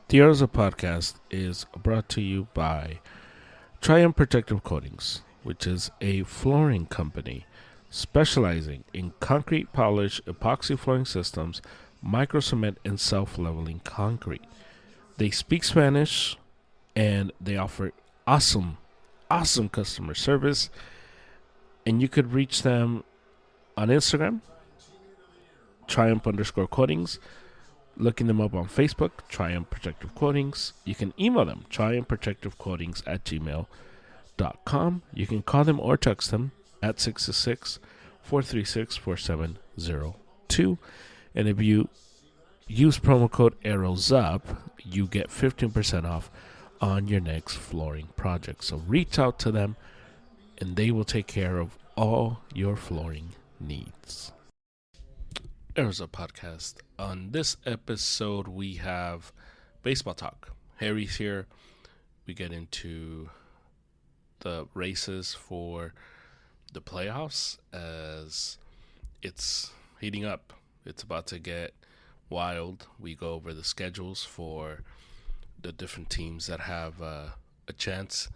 The Arrows Podcast is brought to you by Triumph Protective Coatings, which is a flooring company specializing in concrete polish, epoxy flooring systems, micro cement, and self leveling concrete. They speak Spanish and they offer awesome, awesome customer service. And you could reach them on Instagram, Triumph underscore coatings, looking them up on Facebook, Triumph Protective Coatings. You can email them, triumphprotectivecoatings at gmail.com. You can call them or text them at 666-436-4702. And if you use promo code ARROWSUP, you get 15% off on your next flooring project. So reach out to them and they will take care of all your flooring needs. There's a podcast. On this episode, we have baseball talk. Harry's here. We get into the races for the playoffs as it's heating up. It's about to get wild. We go over the schedules for the different teams that have a chance.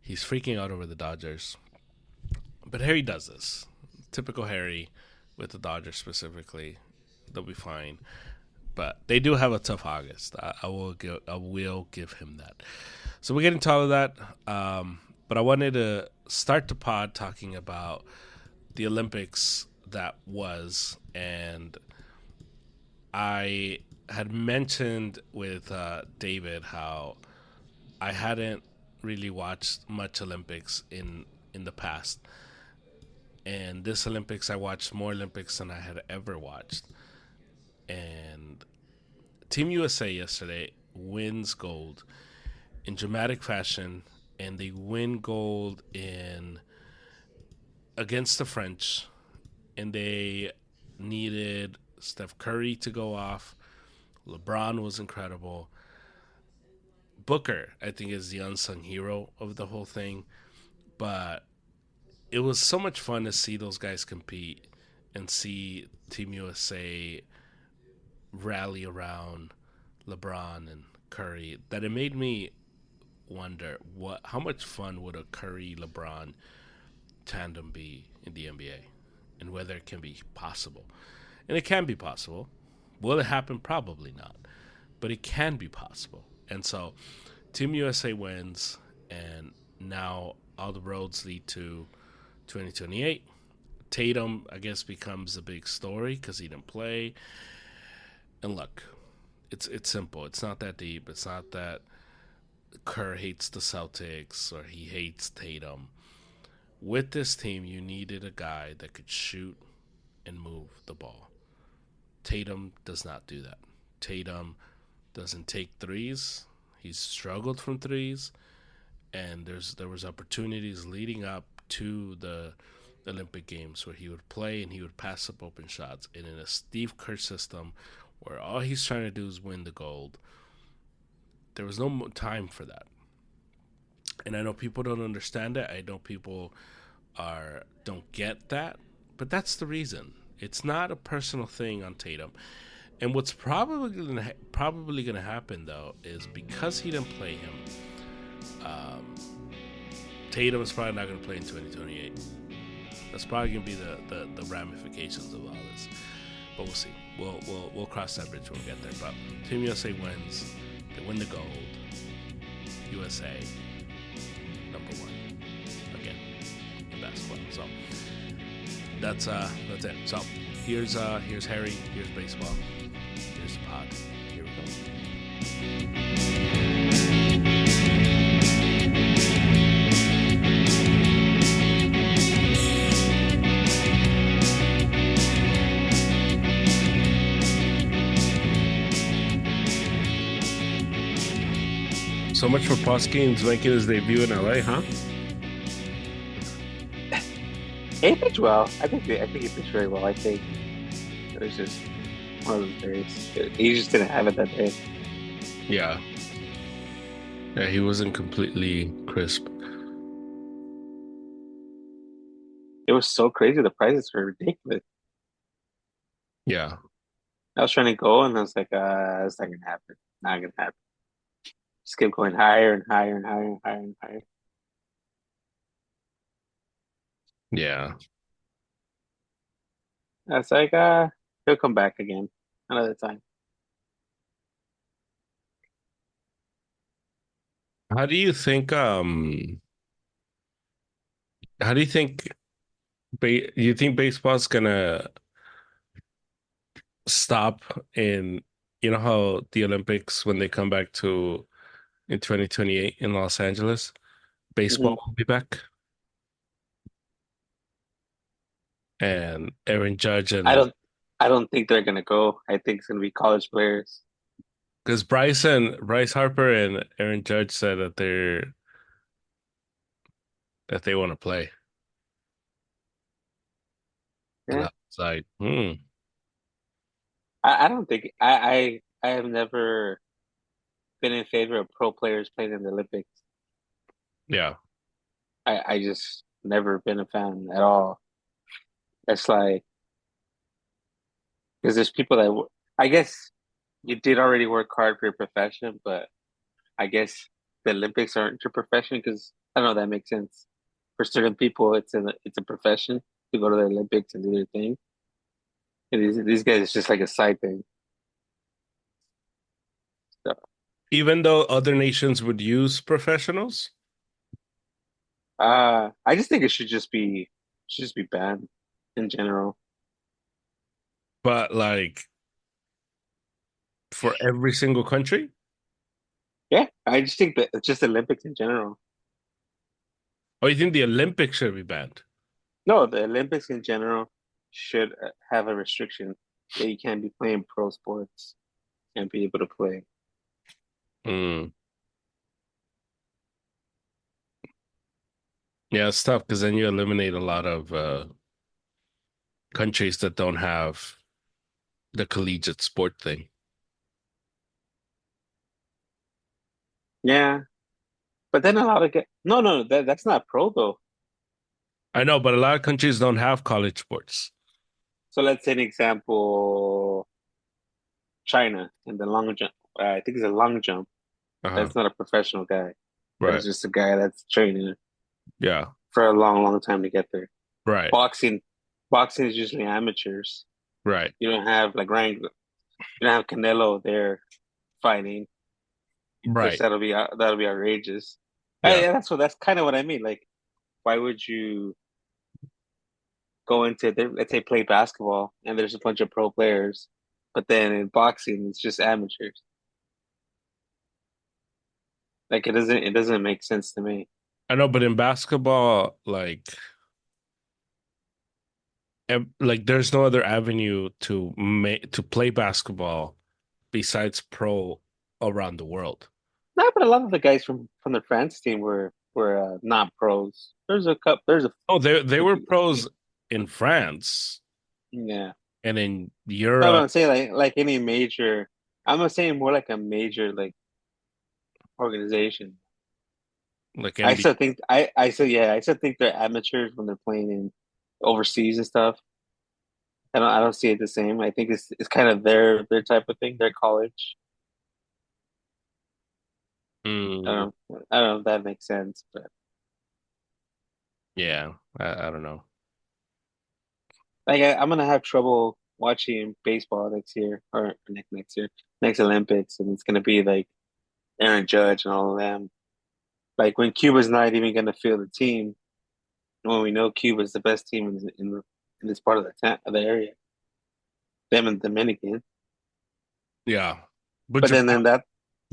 He's freaking out over the Dodgers. But Harry does this. Typical Harry with the Dodgers specifically. They'll be fine. But they do have a tough August. I will give him that. So we get into all of that. But I wanted to start the pod talking about the Olympics that was. And I had mentioned with David how I hadn't really watched much Olympics in the past. And this Olympics, I watched more Olympics than I had ever watched. And Team USA yesterday wins gold in dramatic fashion, and they win gold in against the French, and they needed Steph Curry to go off. LeBron was incredible. Booker, I think, is the unsung hero of the whole thing, but it was so much fun to see those guys compete and see Team USA rally around LeBron and Curry that it made me wonder how much fun would a Curry LeBron tandem be in the NBA and whether it can be possible. And it can be possible. Will it happen? Probably not. But it can be possible. And so Team USA wins, and now all the roads lead to 2028. Tatum, I guess, becomes the big story because he didn't play. And look, it's simple. It's not that deep. It's not that Kerr hates the Celtics or he hates Tatum. With this team, you needed a guy that could shoot and move the ball. Tatum does not do that. Tatum doesn't take threes. He's struggled from threes, and there was opportunities leading up to the Olympic Games where he would play and he would pass up open shots. And in a Steve Kerr system where all he's trying to do is win the gold, there was no time for that. And I know people don't understand it. I know people don't get that, but that's the reason. It's not a personal thing on Tatum. And what's probably gonna happen though is because he didn't play him, Tatum is probably not gonna play in 2028. That's probably gonna be the ramifications of all this. But we'll see. We'll cross that bridge when we get there. But Team USA wins. They win the gold. USA number one again in basketball. So that's it. So here's Harry. Here's baseball. Here's the pod. Here we go. So much for Paskins making his debut in LA, huh? He pitched well. I think he pitched very well. I think it was just one of those days. He just didn't have it that day. Yeah. Yeah, he wasn't completely crisp. It was so crazy. The prices were ridiculous. Yeah. I was trying to go, and I was like, "It's not gonna happen. Not gonna happen." Just kept going higher and higher and higher and higher and higher. Yeah. It's like he'll come back again another time. How do you think how do you think you think baseball's gonna stop in, you know how the Olympics, when they come back to in 2028 in Los Angeles, baseball Hmm. will be back, and Aaron Judge I and don't I don't think they're gonna go. I think it's gonna be college players. because Bryce Harper and Aaron Judge said that they want to play, and Yeah. I was like, I don't think I have never been in favor of pro players playing in the Olympics. yeah. I just never been a fan at all. It's like because there's people that I guess you did already work hard for your profession, but I guess the Olympics aren't your profession because I don't know that makes sense. For certain people, it's a profession to go to the Olympics and do their thing. And these guys, it's just like a side thing. So, Even though other nations would use professionals, I just think it should just be banned in general. but like for every single country. Yeah, I just think that it's just Olympics in general. Or you think the Olympics should be banned? No, the Olympics in general should have a restriction that you can't be playing pro sports and be able to play. Mm. Yeah, it's tough because then you eliminate a lot of countries that don't have the collegiate sport thing. Yeah, but then a lot of no, that's not pro though. I know, but a lot of countries don't have college sports. So let's say an example, China in the long jump. I think it's a long jump. Uh-huh. That's not a professional guy. That is Right. just a guy that's training Yeah. for a long, long time to get there. Right. Boxing, boxing is usually amateurs. Right. You don't have like Ryan, you don't have Canelo there fighting, which Right. that'll be outrageous. Yeah. Yeah, that's kind of what I mean. Like, why would you go into let's say play basketball and there's a bunch of pro players, but then in boxing it's just amateurs. Like it doesn't make sense to me. I know, but in basketball, like there's no other avenue to play basketball besides pro around the world. No, but a lot of the guys from the France team were not pros. There's a cup. There's Oh, they were pros in France yeah. and in No, Europe, I'm saying like any major. I'm not saying more like a major like organization. like I NBA. still think I still think they're amateurs when they're playing in overseas and stuff. I don't see it the same. I think it's kind of their type of thing, their college. Mm, I don't know if that makes sense, but yeah, I don't know. like I'm gonna have trouble watching baseball next year or next year, next Olympics, and it's gonna be like Aaron Judge and all of them. Like when Cuba's not even gonna field the team, when we know Cuba's the best team in this part of of the area, them and Dominican. Yeah, but But then that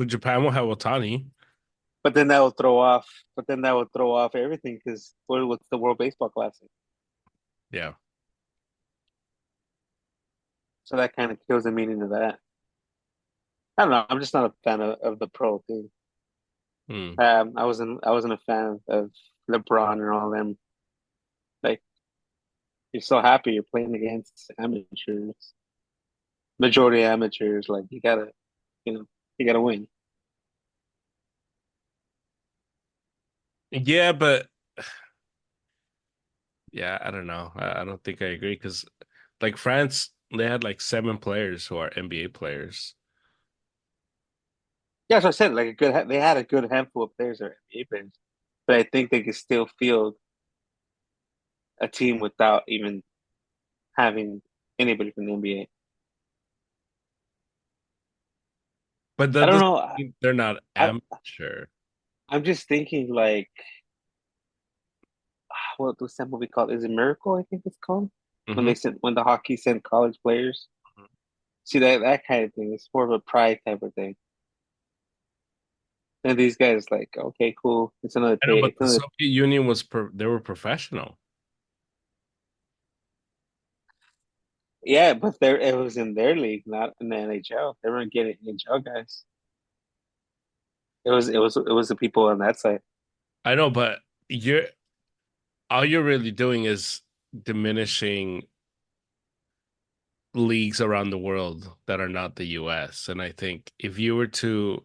Japan will have Otani. but then that will throw off. But then that will throw off everything because what's the World Baseball Classic? Yeah. So that kind of kills the meaning of that. I don't know. I'm just not a fan of the pro thing. Mm. I wasn't a fan of LeBron and all them. Like you're so happy you're playing against amateurs, majority amateurs. Like you know, you gotta win. Yeah, but yeah, I don't know. I don't think I agree because like France, they had like seven players who are NBA players. Yeah, as I said, like a good, they had a good handful of players that are NBA players, but I think they could still field a team without even having anybody from the NBA. But I that don't doesn't know. mean they're not I amateur. I'm just thinking like, what's that movie called? Is it Miracle? I think it's called when Hmm. they sent when the hockey sent college players. See that kind of thing. It's more of a pride type of thing. And these guys like, okay, cool. It's another I know, pay. but It's the another. Soviet Union was they were professional. Yeah, but there it was in their league, not in the NHL. They weren't getting NHL guys. It was the people on that side. I know, but you're all you're really doing is diminishing leagues around the world that are not the US. And I think if you were to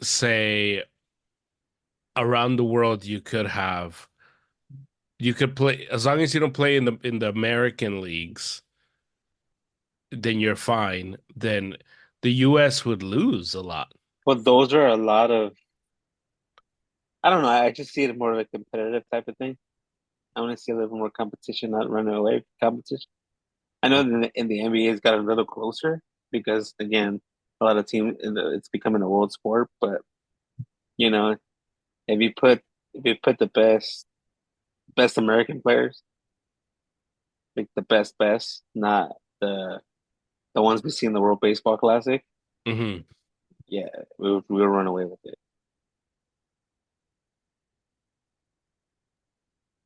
say around the world you could play as long as you don't play in the American leagues, then you're fine. Then the US would lose a lot. But those are a lot of. I don't know. I just see it more of a competitive type of thing. I want to see a little more competition, not running away from competition. I know in the NBA it's got a little closer because again, a lot of teams it's becoming a world sport. But you know, if you put if you put the best American players, like the best, not the ones we see in the World Baseball Classic, Hmm. yeah, we'll run away with it.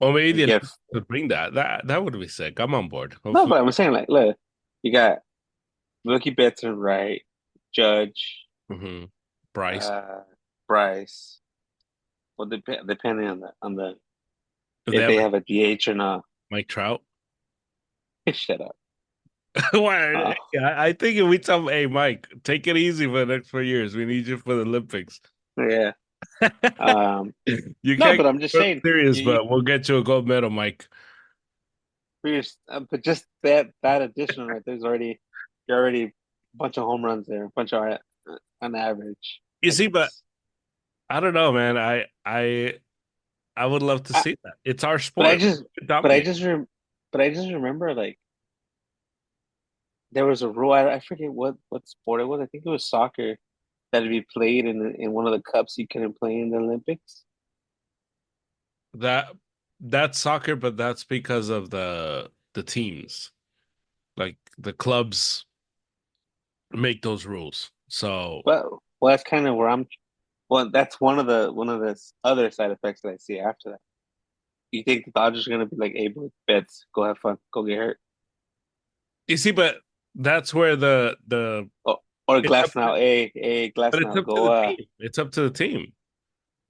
Or maybe the Like if Olympics would bring that. That would be sick. I'm on board. no, Hopefully. but I'm saying like, look, you got Mookie Betts and Wright, Judge, Hmm. Bryce. uh, Bryce. Well, depending on the If they if have they like have a DH or not. Mike Trout. Shut up. Why? Uh, Yeah, I think if we tell hey Mike, take it easy for the next 4 years. We need you for the Olympics. yeah. Um, You no, can't but I'm just get saying, serious, you but we'll get you a gold medal, Mike. but just that addition right there's already you're already a bunch of home runs there, a bunch of on average. You Like see, but it's, I don't know, man. I would love to I, see that. It's our but I sport. just, but I Dominate. just, but I just remember like there was a rule. I forget what sport it was. I think it was soccer that to be played in one of the cups you couldn't play in the Olympics. That that's soccer, but that's because of the teams. Like the clubs make those rules. So But well, that's kind of where I'm. Well, that's one of the other side effects that I see after that. You think the Dodgers are gonna be like, "Hey, boy, bets, go have fun, go get hurt," you see, but that's where the or it's up Glass now, to, hey, but Glass it's now, up to go. the team. It's up to the team.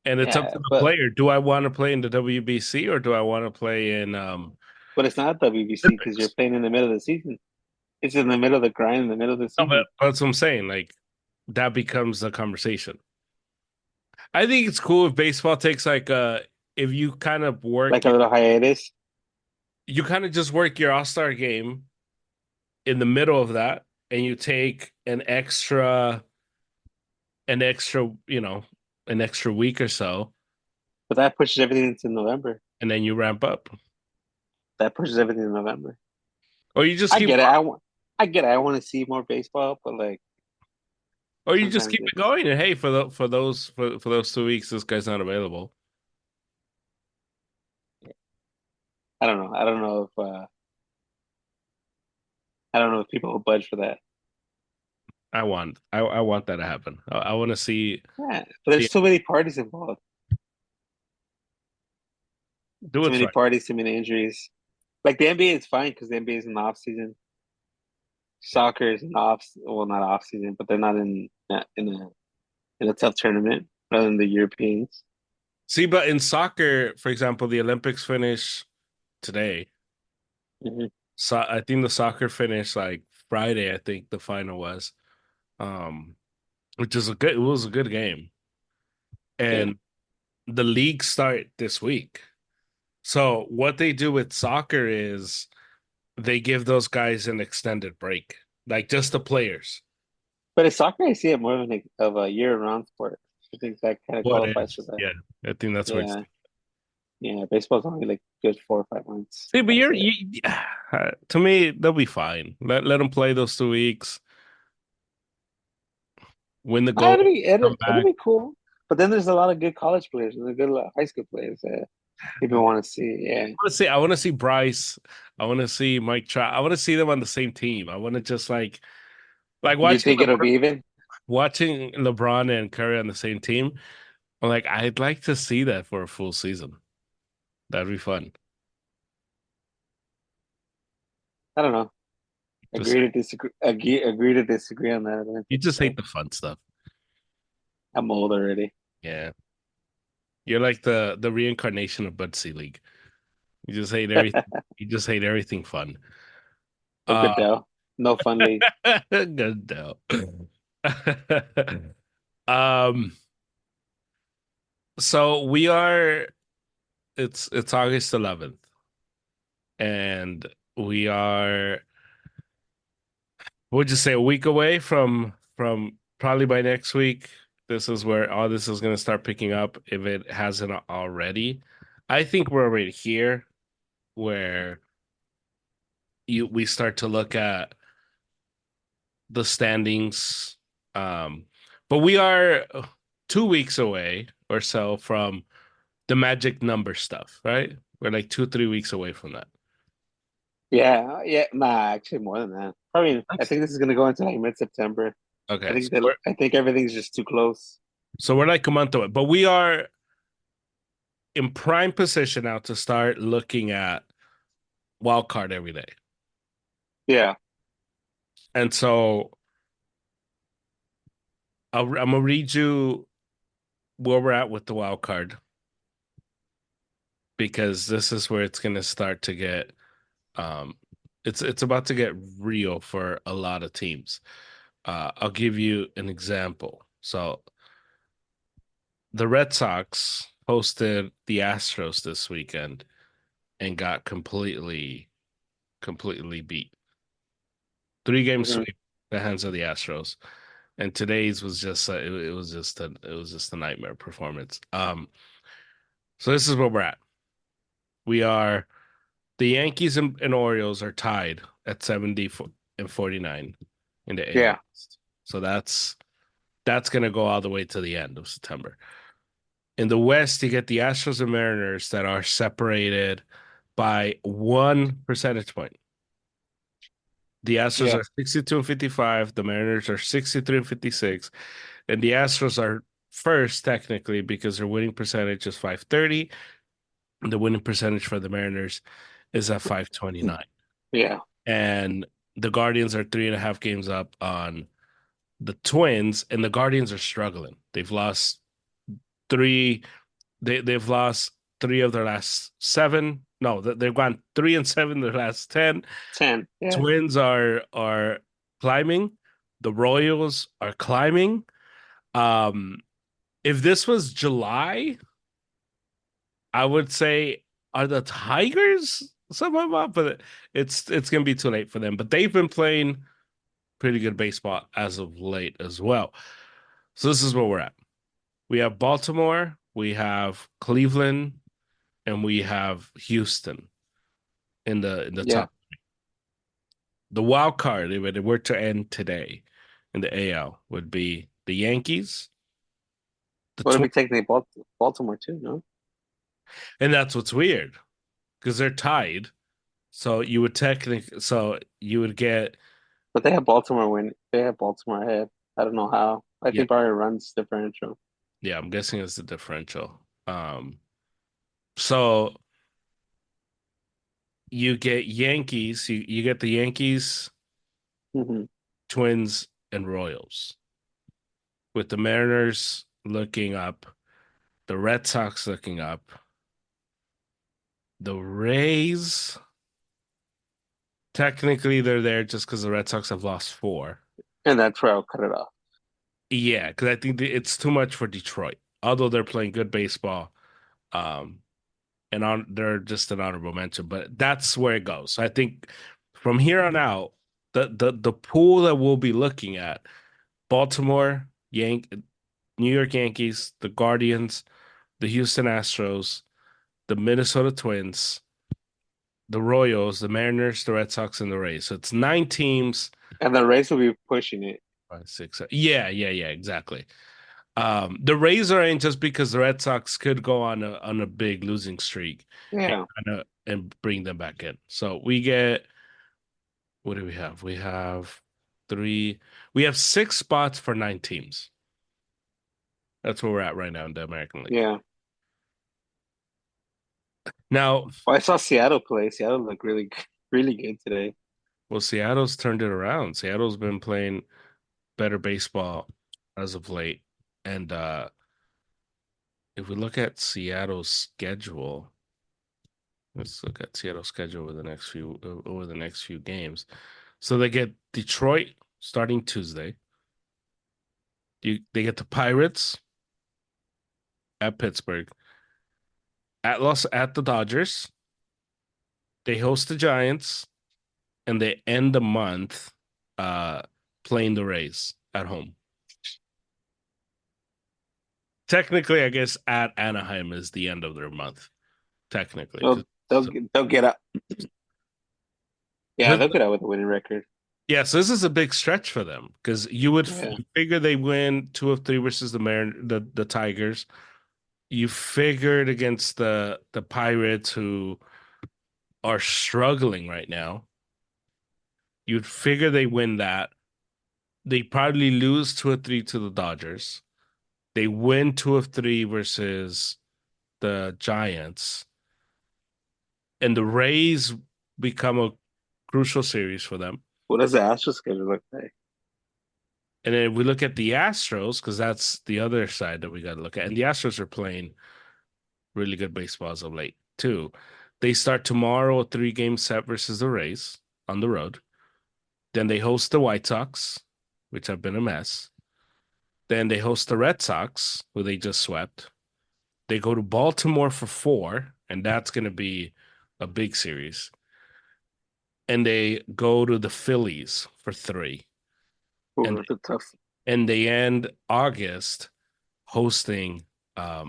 And it's up Yeah, to the player. Do I want to play in the WBC or do I want to play in but it's not WBC because you're Olympics? playing in the middle of the season. It's in the middle of the grind, in the middle of the No, but season, that's what I'm saying. Like that becomes the conversation. I think it's cool if baseball takes like if you kind of like work a it, little hiatus. you kind of just work your all-star game in the middle of that and you take an extra week or so But that pushes everything into November. and then you ramp up. That pushes everything in November. Or you just I keep get it. I get it. I want to see more baseball, but like or you just sometimes keep it it's. going and hey for those 2 weeks this guy's not available. I don't know. I don't know if people will budge for that. I want that to happen. I want to Yeah, but see there's it. too many parties involved. Do Too what's many right. parties, too many injuries. Like the NBA is fine because the NBA is in the off season. Soccer is in the well, not off season, but they're not in a tough tournament rather than the Europeans. See, but in soccer, for example, the Olympics finish today. Hmm. So I think the soccer finished like Friday, I think the final was. Um, which is it was a good game. Yeah, And the leagues start this week. So what they do with soccer is they give those guys an extended break, like just the players. But in soccer, I see it more of a year-round sport. I think that kind of What qualifies for is? that. Yeah, I think that's where it's. Yeah, yeah. Baseball's only like good 4 or 5 months. See, but That's you're it. to me, they'll be fine. Let them play those 2 weeks, win the Ah, gold, come it'll back. be cool. But then there's a lot of good college players and a good high school players that people want to see. Yeah. I want to see Bryce. I want to see Mike Trout. I want to see them on the same team. I want to just like Do you watching think it'll be even? LeBron and Curry on the same team. I'm like, I'd like to see that for a full season. That'd be fun. I don't know. Just Agree to disagree. Agree to disagree on that. I you think just hate so. the fun stuff. I'm old already. Yeah. You're like the reincarnation of Bud Selig. You just hate everything. You just hate everything fun. A Uh Goodell. No fun league. good though. um so we are it's August 11th and we are we'll just say a week away from probably by next week. This is where all this is going to start picking up if it hasn't already. I think we're already here where you we start to look at the standings. But we are 2 weeks away or so from the magic number stuff, right? We're like 2, 3 weeks away from that. Yeah, yeah. Nah, actually more than that. Probably. I think this is gonna go into like mid-September. I Okay, think that I think everything's just too close. so we're like a month away, but we are in prime position now to start looking at wild card every day. Yeah, And so I'm gonna read you where we're at with the wild card because this is where it's gonna start to get um it's about to get real for a lot of teams. I'll give you an example. So the Red Sox hosted the Astros this weekend and got completely beat. 3 game hmm sweep the hands of the Astros. And today's was just it was just a nightmare performance. So this is where we're at. We are the Yankees and Orioles are tied at 70 and 49 in the AL yeah. East. So that's gonna go all the way to the end of September. In the West, you get the Astros and Mariners that are separated by 1 percentage point. The Astros Yeah. are 62 and 55. The Mariners are 63 and 56. And the Astros are first technically because their winning percentage is 530. The winning percentage for the Mariners is at 529. Yeah. And the Guardians are 3.5 games up on the Twins, and the Guardians are struggling. They've lost three. They've lost three of their last seven. No, they've gone 3-7 their last 10. 10. Yeah. Twins are climbing. The Royals are climbing. Um, if this was July, I would say are the Tigers somehow up, but it's gonna be too late for them. But they've been playing pretty good baseball as of late as well. So this is where we're at. We have Baltimore, we have Cleveland, and we have Houston in the Yeah. top. The wild card, if it were to end today in the AL, would be the Yankees, the Would it be Twins, technically Baltimore too? No, and that's what's weird because they're tied. So you would get but they have Baltimore win. They have Baltimore ahead. I don't know how. I yeah think probably runs differential. yeah. I'm guessing it's the differential. So you get Yankees. You get the Yankees, Hmm Twins, and Royals with the Mariners looking up, the Red Sox looking up, the Rays. Technically, they're there just because the Red Sox have lost four. And that's where I'll cut it off. Yeah, because I think it's too much for Detroit. Although they're playing good baseball, um, they're just an honorable mention. But that's where it goes. So I think from here on out, the pool that we'll be looking at Baltimore, New York Yankees, the Guardians, the Houston Astros, the Minnesota Twins, the Royals, the Mariners, the Red Sox, and the Rays. So it's 9 teams. And the Rays will be pushing it. Five, six, yeah, yeah, yeah, exactly. The Rays are in just because the Red Sox could go on a big losing streak and Yeah, and bring them back in. So we get what do we have? We have three. We have 6 spots for 9 teams. That's where we're at right now in the American League. yeah. Now, Well, I saw Seattle play. Seattle looked really, really good today. well, Seattle's turned it around. Seattle's been playing better baseball as of late. And if we look at Seattle's schedule, let's look at Seattle's schedule over the next few games. So they get Detroit starting Tuesday. They get the Pirates at Pittsburgh, at the Dodgers. They host the Giants, and they end the month uh playing the Rays at home. Technically, I guess at Anaheim is the end of their month. Technically, They'll they'll get up. Yeah, because they'll get out with a winning record. yeah, so this is a big stretch for them because you would Yeah, figure they win 2 of 3 versus the Tigers. You figured against the Pirates who are struggling right now. You'd figure they win that. They probably lose 2 of 3 to the Dodgers. They win 2 of 3 versus the Giants, and the Rays become a crucial series for them. what does the Astros schedule look like? And then we look at the Astros because that's the other side that we got to look at. And the Astros are playing really good baseball as of late too. They start tomorrow a 3-game set versus the Rays on the road. Then they host the White Sox, which have been a mess. Then they host the Red Sox, who they just swept. They go to Baltimore for 4, and that's going to be a big series. And they go to the Phillies for 3. Ooh, And that's a tough. and they end August hosting a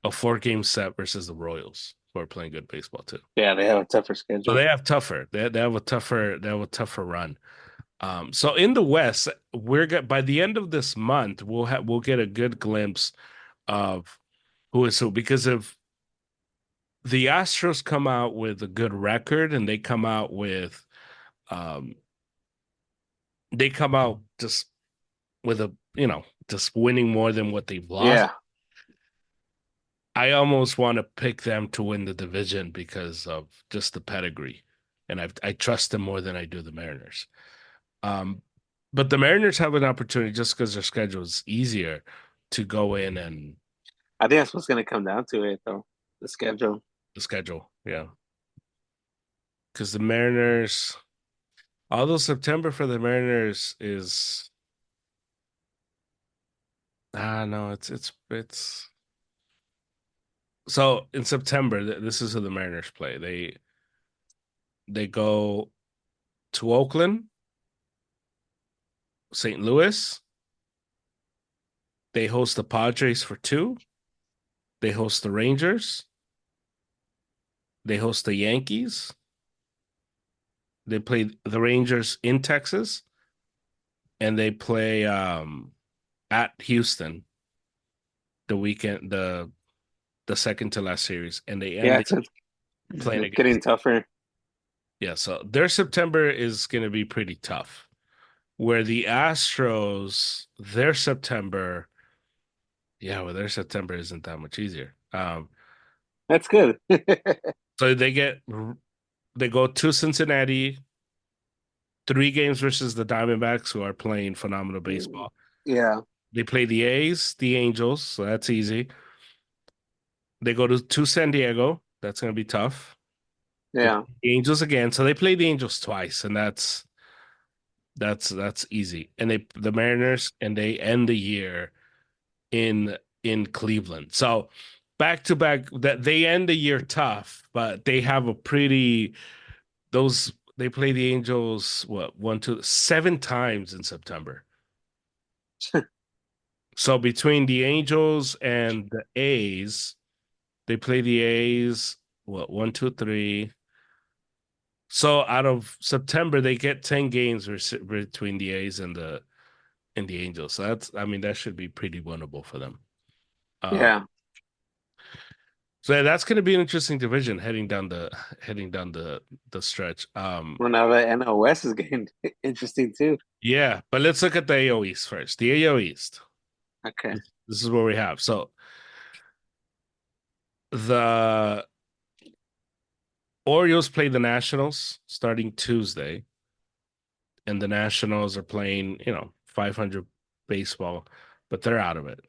4-game set versus the Royals, who are playing good baseball too. Yeah, they have a tougher So schedule. they have tougher. They have a tougher run. So in the West, by the end of this month, we'll get a good glimpse of who is who because if the Astros come out with a good record and um they come out just with just winning more than what they've lost. Yeah, I almost want to pick them to win the division because of just the pedigree, and I trust them more than I do the Mariners. Um, but the Mariners have an opportunity just because their schedule is easier to go in and I think that's what's gonna come down to it, though. The schedule. the schedule, yeah. Because the Mariners, although September for the Mariners is no, it's so in September. This is who the Mariners play. They go to Oakland, St. Louis. They host the Padres for 2. They host the Rangers. They host the Yankees. They play the Rangers in Texas, and they play at Houston the second to last series, and they Yeah, end playing it's against. getting tougher. Yeah, so their September is going to be pretty tough. Where the Astros, their September, yeah, well, their September isn't that much easier. That's good. So they go to Cincinnati, 3 games versus the Diamondbacks, who are playing phenomenal baseball. Yeah, They play the A's, the Angels, so that's easy. They go to San Diego. That's going to be tough. They yeah. play the Angels again, so they play the Angels twice, and that's easy. And the Mariners, and they end the year in Cleveland. So back to back, that they end the year tough, but they have a pretty those they play the Angels 7 times in September. So between the Angels and the A's, they play the A's, what, one, two, three. So out of September, they get 10 games between the A's and the Angels. So that's, I mean, that should be pretty winnable for them. Uh, Yeah. so yeah, that's going to be an interesting division heading down the stretch. Well, now the NOS is getting interesting too. Yeah, but let's look at the AL East first. The AL East. Okay. This is what we have. So the Orioles play the Nationals starting Tuesday, and the Nationals are playing, 500 baseball, but they're out of it.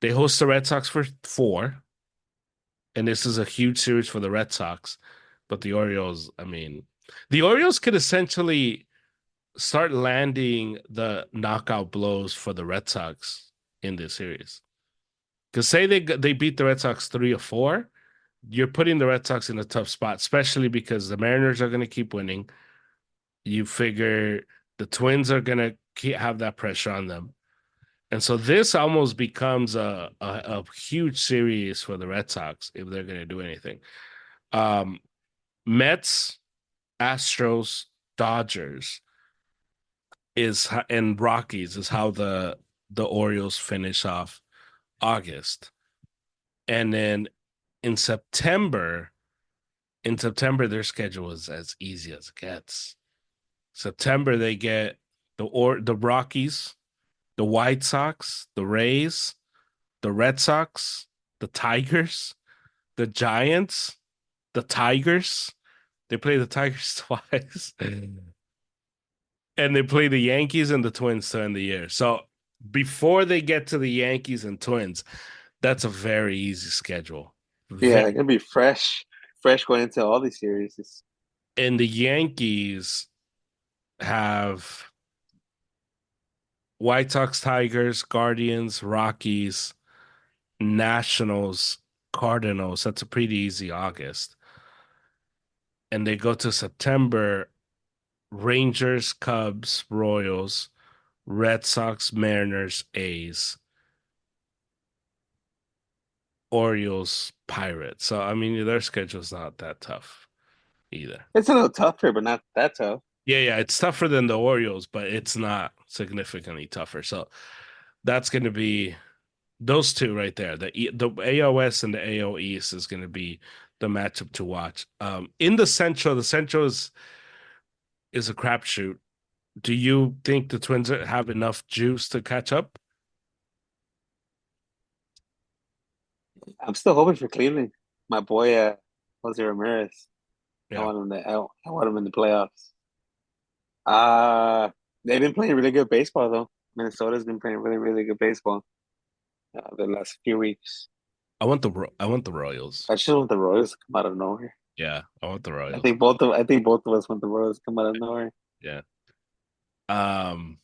They host the Red Sox for 4, and this is a huge series for the Red Sox. But the Orioles, I mean, the Orioles could essentially start landing the knockout blows for the Red Sox in this series. Because say they beat the Red Sox 3 or 4, you're putting the Red Sox in a tough spot, especially because the Mariners are going to keep winning. You figure the Twins are going to have that pressure on them. And so this almost becomes a huge series for the Red Sox if they're going to do anything. Um, Mets, Astros, Dodgers and Rockies is how the Orioles finish off August. And then in September, their schedule is as easy as it gets. September they get the Rockies, the White Sox, the Rays, the Red Sox, the Tigers, the Giants, the Tigers. They play the Tigers twice. And they play the Yankees and the Twins to end the year. So before they get to the Yankees and Twins, that's a very easy schedule. Yeah, Very, they're gonna be fresh going into all these series. and the Yankees have White Sox, Tigers, Guardians, Rockies, Nationals, Cardinals. That's a pretty easy August. And they go to September, Rangers, Cubs, Royals, Red Sox, Mariners, A's, Orioles, Pirates. So I mean their schedule's not that tough either. It's a little tougher, but not that tough. Yeah, it's tougher than the Orioles, but it's not significantly tougher. So that's going to be those two right there. The AOS and the AO East is going to be the matchup to watch. In the Central is a crapshoot. Do you think the Twins have enough juice to catch up? I'm still hoping for Cleveland. My boy, Jose Ramirez. I Yeah. want him to. I want him in the playoffs. Uh they've been playing really good baseball though. Minnesota's been playing really, really good baseball the last few weeks. I want the Royals. I just want the Royals to come out of nowhere. Yeah, I want the I Royals. think both of us want the Royals to come out of nowhere. Yeah. Um.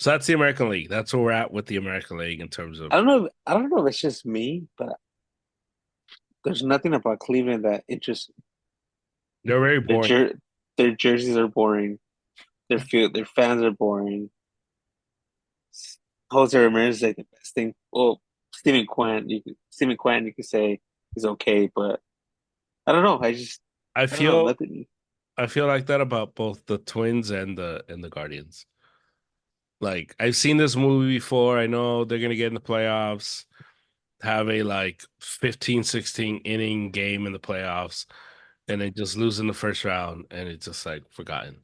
So that's the American League. That's where we're at with the American League in terms of I don't know if it's just me, but there's nothing about Cleveland that interests me. they're very Their boring. jer their jerseys are boring. Their fans are boring. Jose Ramirez is like the best thing. Well, Stephen Quinn, you could say is okay, but I don't know. I I don't know feel nothing. I feel like that about both the Twins and the Guardians. Like I've seen this movie before. I know they're gonna get in the playoffs, have a like 15, 16 inning game in the playoffs, and they just lose in the first round and it's just like forgotten.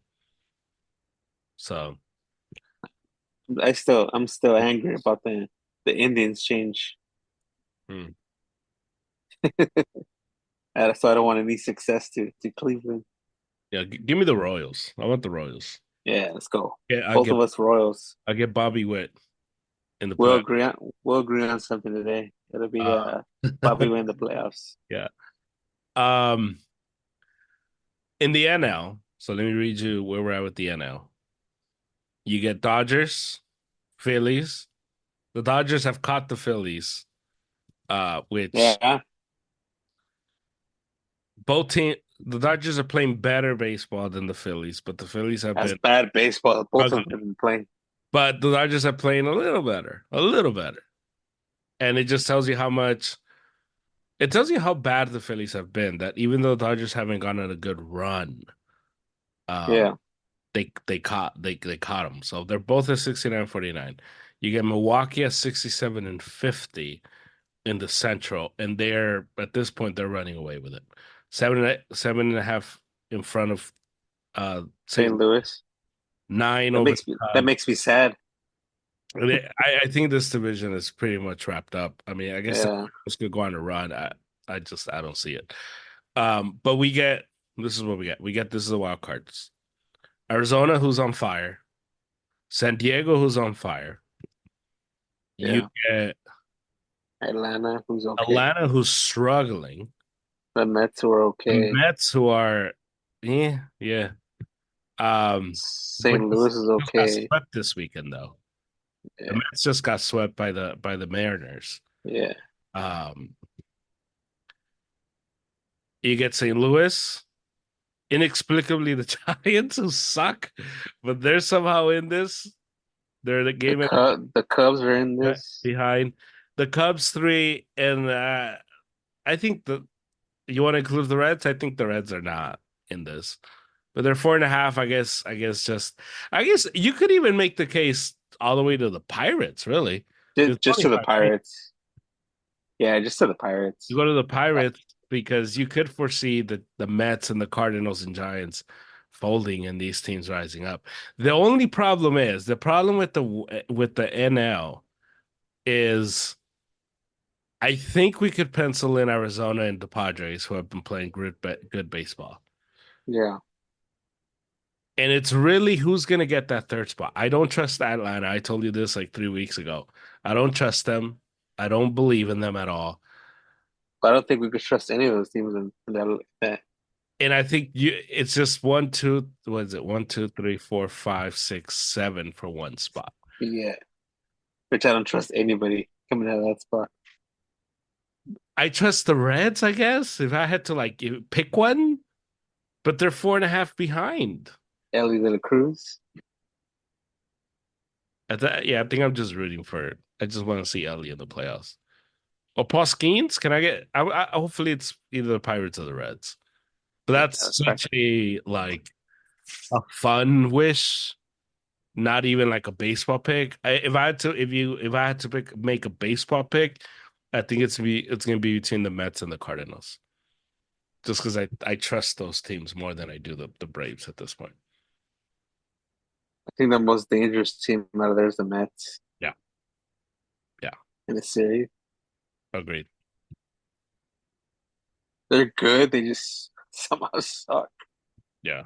So I'm still angry about the Indians change. hmm. So I don't want any success to Cleveland. Yeah, give me the Royals. I want the Royals. Yeah, let's go. Yeah, Both of us Royals. I get Bobby Witt in the We'll play. agree on we'll agree on something today. It'll be Uh, Bobby win the playoffs. yeah. Um, in the NL, so let me read you where we're at with the NL. You get Dodgers, Phillies. The Dodgers have caught the Phillies, which Yeah, the Dodgers are playing better baseball than the Phillies, but the Phillies have that's been bad baseball. Both of them ugly. have been playing. But the Dodgers are playing a little better, a little better. And it just tells you how much it tells you how bad the Phillies have been. That even though the Dodgers haven't gone on a good run, um, Yeah, they caught them. So they're both at 69-49. You get Milwaukee at 67-50 in the Central, and they're at this point they're running away with it. 7.5 in front of St. St. Louis. Nine That over makes me the that Cubs. makes me sad. I think this division is pretty much wrapped up. I mean, I guess the Yeah, Cardinals could go on a run. I don't see it. But we get this is what we get. We get this is the wild cards. Arizona, who's on fire. San Diego, who's on fire. You yeah. get Atlanta, who's okay. Atlanta, who's struggling. The Mets were The okay. Mets, who are yeah, yeah. But St. Louis is just got okay. swept this weekend though. The Yeah, Mets just got swept by the Mariners. yeah. Um, you get St. Louis, inexplicably the Giants who suck, but they're somehow in this. They're the game and The Cubs are in a half this. behind the Cubs three, and I think the you want to include the Reds. I think the Reds are not in this, but they're 4.5. I guess you could even make the case all the way to the Pirates. Really, it's Just to the 25 games. Pirates. Yeah, just to the You Pirates. go to the Uh, Pirates because you could foresee the Mets and the Cardinals and Giants folding and these teams rising up. The only problem is the problem with the NL is I think we could pencil in Arizona and the Padres who have been playing good baseball. yeah. And it's really who's going to get that third spot. I don't trust Atlanta. I told you this like 3 weeks ago. I don't trust them. I don't believe in them at all. But I don't think we could trust any of those teams in that. And I think it's just one, two, what is it? 1, 2, 3, 4, 5, 6, 7 for one spot. Yeah, which I don't trust anybody coming out of that spot. I trust the Reds, I guess, if I had to like pick one, but they're 4.5 behind. Ellie De La Cruz. Yeah, I think I'm just rooting for it. I just want to see Ellie in the playoffs. Or Paul Skeens? Can I get? Hopefully, it's either the Pirates or the Reds. But Yeah, that's that's fine. such a fun wish, not even like a baseball pick. If I had to make a baseball pick, I think it's gonna be between the Mets and the Cardinals. Just because I trust those teams more than I do the Braves at this point. I think the most dangerous team out of there is the Mets Yeah, yeah, in the series. agreed. They're good. They just somehow suck. Yeah,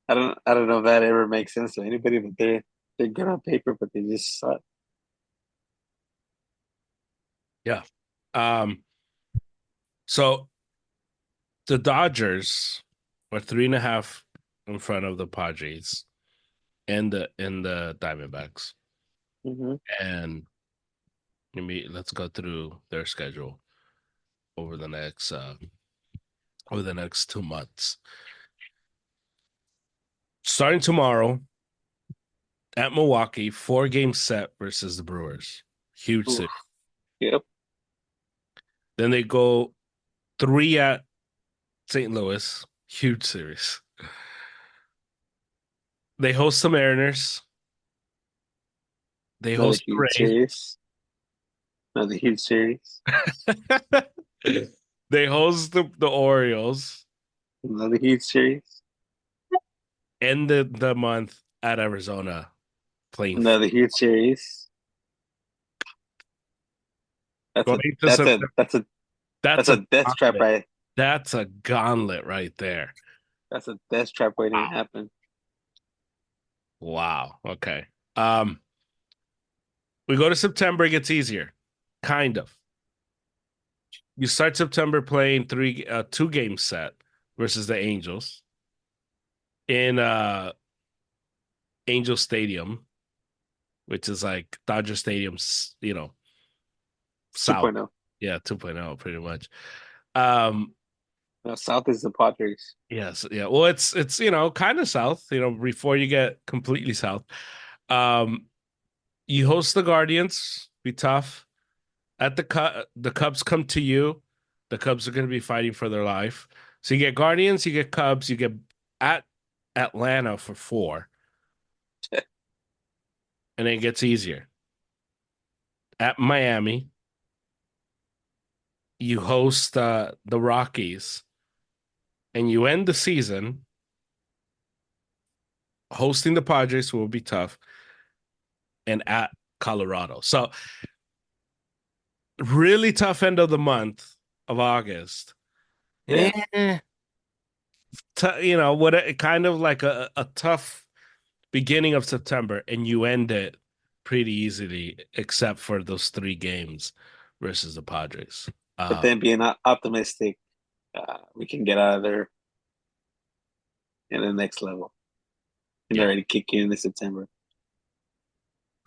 I don't know if that ever makes sense to anybody, but they're good on paper, but they just suck. yeah. Um, so the Dodgers are 3.5 in front of the Padres and the Diamondbacks. Hmm. And let's go through their schedule over the next 2 months. Starting tomorrow at Milwaukee, 4 game set versus the Brewers. Huge Oof. city. Yep. Then they go 3 at St. Louis. Huge series. They host the Mariners. They Another host huge the series. Another huge series. Rays. They host the Orioles. Another huge series. End the month at Arizona playing Another huge series. That's going a to September. that's That's a a death trap, gauntlet. right? That's a gauntlet right there. That's a death trap waiting to Wow. happen. Wow. Okay. Um, we go to September, it gets easier. Kind of. You start September playing 2 game set versus the Angels in Angel Stadium, which is like Dodger Stadium's, south. 2.0. Yeah, 2.0 pretty much. Um, No, South is the Padres. yes, yeah. Well, it's kind of south, before you get completely south. Um, You host the Guardians, be tough. The Cubs come to you. The Cubs are going to be fighting for their life. So you get Guardians, you get Cubs, you get at Atlanta for 4, and then it gets easier. At Miami, you host the Rockies, and you end the season hosting the Padres, who will be tough, and at Colorado. So really tough end of the month of August. Yeah. Eh, what kind of like a tough beginning of September, and you end it pretty easily, except for those 3 games versus the Padres. But Uh, then being optimistic, we can get out of there in the next level. And yeah. already kick in September.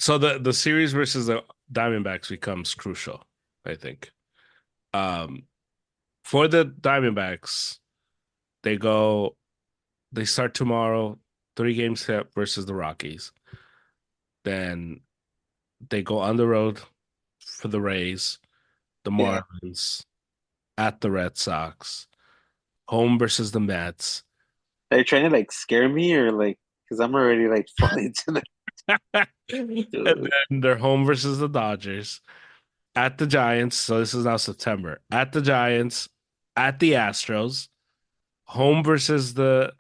So the series versus the Diamondbacks becomes crucial, I think. Um, for the Diamondbacks, they go, they start tomorrow, 3 games set versus the Rockies. Then they go on the road for the Rays, the Yeah. Marlins, at the Red Sox, home versus the Mets. Are you trying to like scare me or like because I'm already like falling into And the then they're home versus the Dodgers, at the Giants. So this is now September. At the Giants, at the Astros, home versus the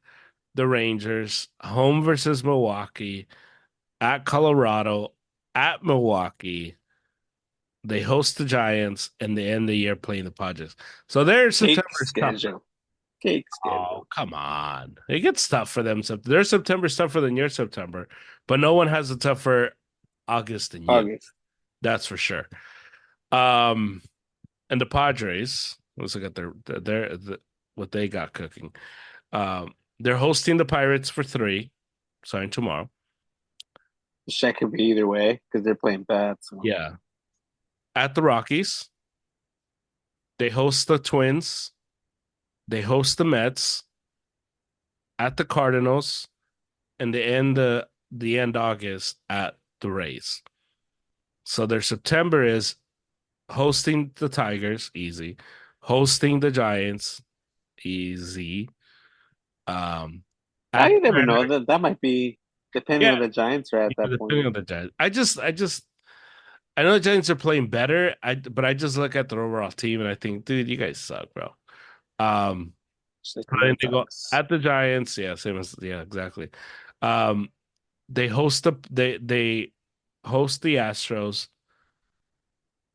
Rangers, home versus Milwaukee, at Colorado, at Milwaukee. They host the Giants, and they end the year playing the Padres. So their cake September is tougher. schedule. Cake Oh, schedule. come on. It gets tough for them. Their September is tougher than your September, but no one has a tougher August than you. August. That's for sure. Um, and the Padres, let's look at what they got cooking. They're hosting the Pirates for 3, starting tomorrow. The check could be either way because they're playing bad. So Yeah. At the Rockies, they host the Twins. They host the Mets. At the Cardinals, and the end August at the Rays. So their September is hosting the Tigers, easy. Hosting the Giants, easy. Um, I at never know that might be depending yeah, on the Giants are at that point. depending on the Giants. I know the Giants are playing better. But I just look at the overall team and I think, dude, you guys suck, bro. Um, Just like the but then Red they go Sox. at the Giants, yeah, same as yeah, exactly. Um, they host the Astros,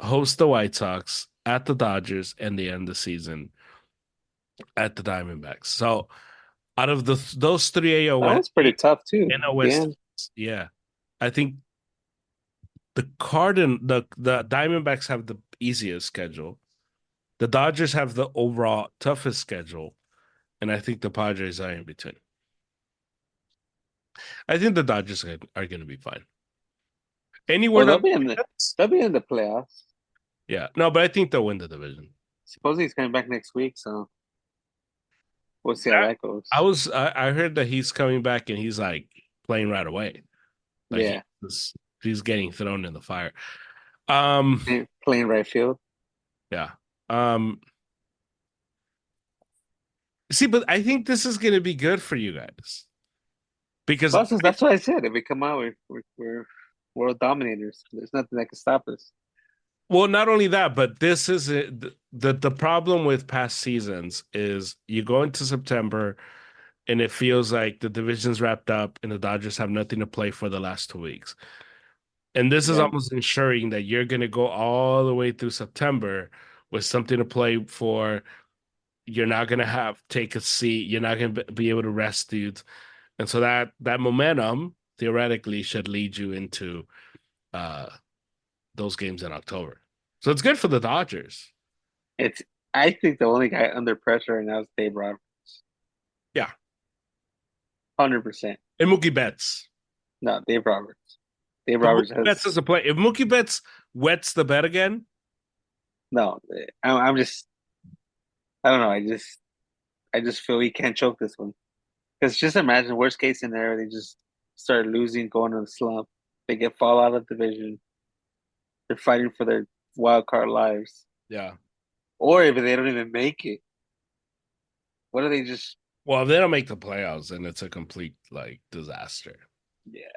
host the White Sox, at the Dodgers, and they end the season at the Diamondbacks. So out of those 3 AL That West, one's pretty tough too. NL The West, end. yeah, I think the Diamondbacks have the easiest schedule. The Dodgers have the overall toughest schedule, and I think the Padres are in between. I think the Dodgers are going to be fine. Anywhere Well, not, they'll be in the playoffs. yeah, no, but I think they'll win the division. Supposedly he's coming back next week, so we'll see how that goes. I heard that he's coming back and he's like playing right away. Like Yeah, he's getting thrown in the fire. Um, playing right field. yeah. Um, see, but I think this is going to be good for you guys because, Well, that's what I said. If we come out, we're world dominators. There's nothing that can stop us. well, not only that, but this is the problem with past seasons is you go into September and it feels like the division's wrapped up and the Dodgers have nothing to play for the last 2 weeks. And this is Yeah, almost ensuring that you're going to go all the way through September with something to play for. You're not going to have take a seat. You're not going to be able to rest dudes. And so that momentum theoretically should lead you into uh those games in October. So it's good for the Dodgers. it's. I think the only guy under pressure right now is Dave Roberts. Yeah. 100%. And Mookie Betts. No, Dave Roberts. Dave But Roberts Mookie Betts has is a play. If Mookie Betts wets the bet again, no. I'm just. I don't know. I just feel he can't choke this one. Because just imagine worst case scenario, they just start losing, going to the slump. They get fall out of division. They're fighting for their wild card lives. Yeah. Or if they don't even make it, what are they just? Well, if they don't make the playoffs, then it's a complete like disaster. Yeah.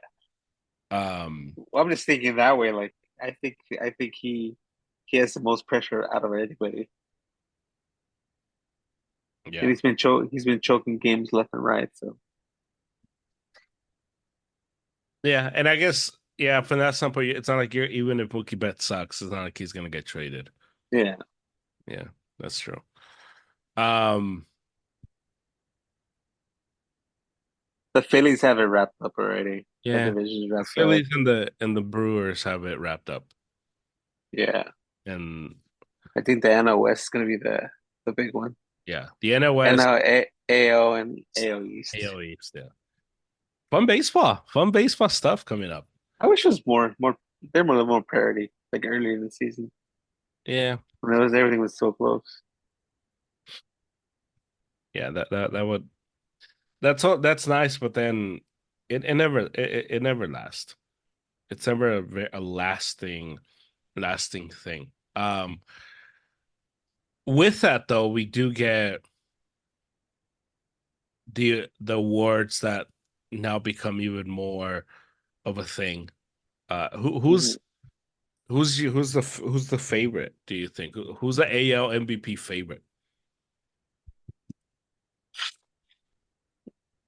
Um, Well, I'm just thinking that way. Like I think he has the most pressure out of anybody, and yeah. he's been choking games left and right. So Yeah, and I guess from that standpoint, it's not like you're even if Mookie Betts sucks, it's not like he's gonna get traded. yeah, Yeah, that's true. Um, the Phillies have it wrapped up already. The yeah, division's the wrapped up. Phillies and the Brewers have it wrapped up, Yeah, and I think the NL West is gonna be the big one. yeah, the NL And West, now AL and AL East. AL East, yeah, fun baseball stuff coming up. I wish it was more. They're more a little more parity, like early in the season Yeah, when everything was so close. yeah, that would that's all that's nice, but then it never lasts. It's never a lasting thing. With that though, we do get the awards that now become even more of a thing. Who Mhm. who's the favorite? Do you think who's the AL MVP favorite?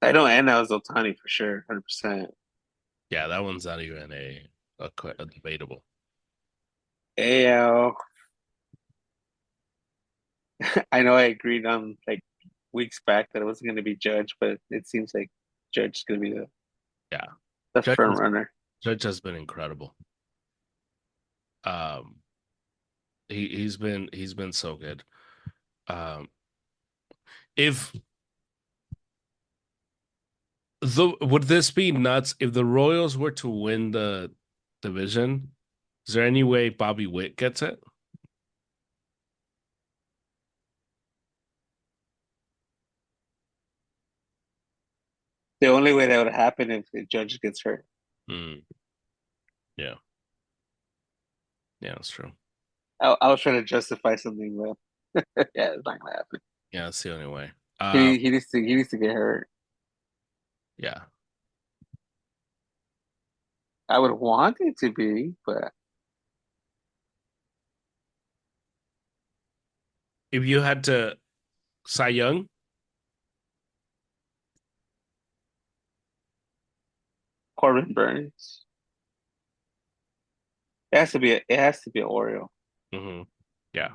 I know NL is Otani for sure, 100%. Yeah, that one's not even a debatable. AL, I know I agreed on like weeks back that it wasn't going to be Judge, but it seems like Judge is going to be Yeah, the Judge front runner. Judge has been incredible. Um, he's been so good. Um, if would this be nuts if the Royals were to win the division? Is there any way Bobby Witt gets it? The only way that would happen if the Judge gets hurt. Mm, yeah, yeah, that's true. I was trying to justify something, but yeah, it's not going to happen. Yeah, that's the only way. He needs to get hurt. Yeah. I would want it to be, but If you had to Cy Young, Corbin Burns. It has to be an Oriole. hmm yeah,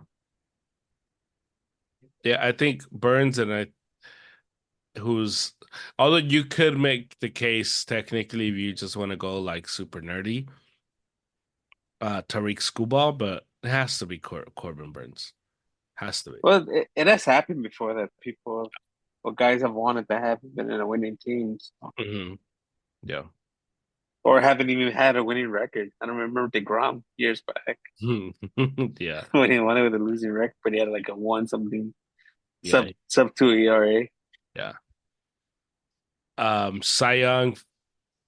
yeah, I think Burns and I, who's, although you could make the case technically if you just want to go like super nerdy, Tariq Skubal, but it has to be Corbin Burns. Has to be. Well, it has happened before that people or guys have wanted to have been in a winning team, so. hmm Yeah. Or haven't even had a winning record. I don't remember DeGrom years back Yeah. when he won it with a losing record, but he had like a one something Yeah. sub two ERA. Yeah. Cy Young,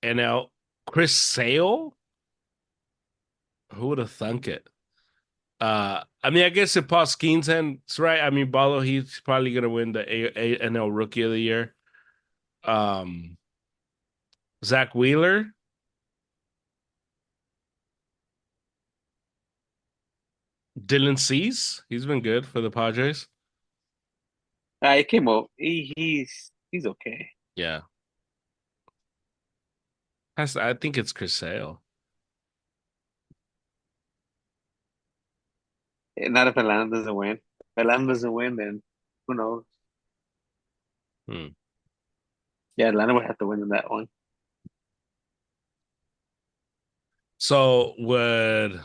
NL, Chris Sale. Who would have thunk it? I mean, I guess if Paul Skeenson's right, I mean, Barlow, he's probably gonna win the NL Rookie of the Year. Um, Zach Wheeler, Dylan Cease, he's been good for the Padres. He came up. He's okay. Yeah, I think it's Chris Sale. Not if Atlanta doesn't win. If Atlanta doesn't win, then who knows? Hmm. Yeah, Atlanta would have to win in that one. So would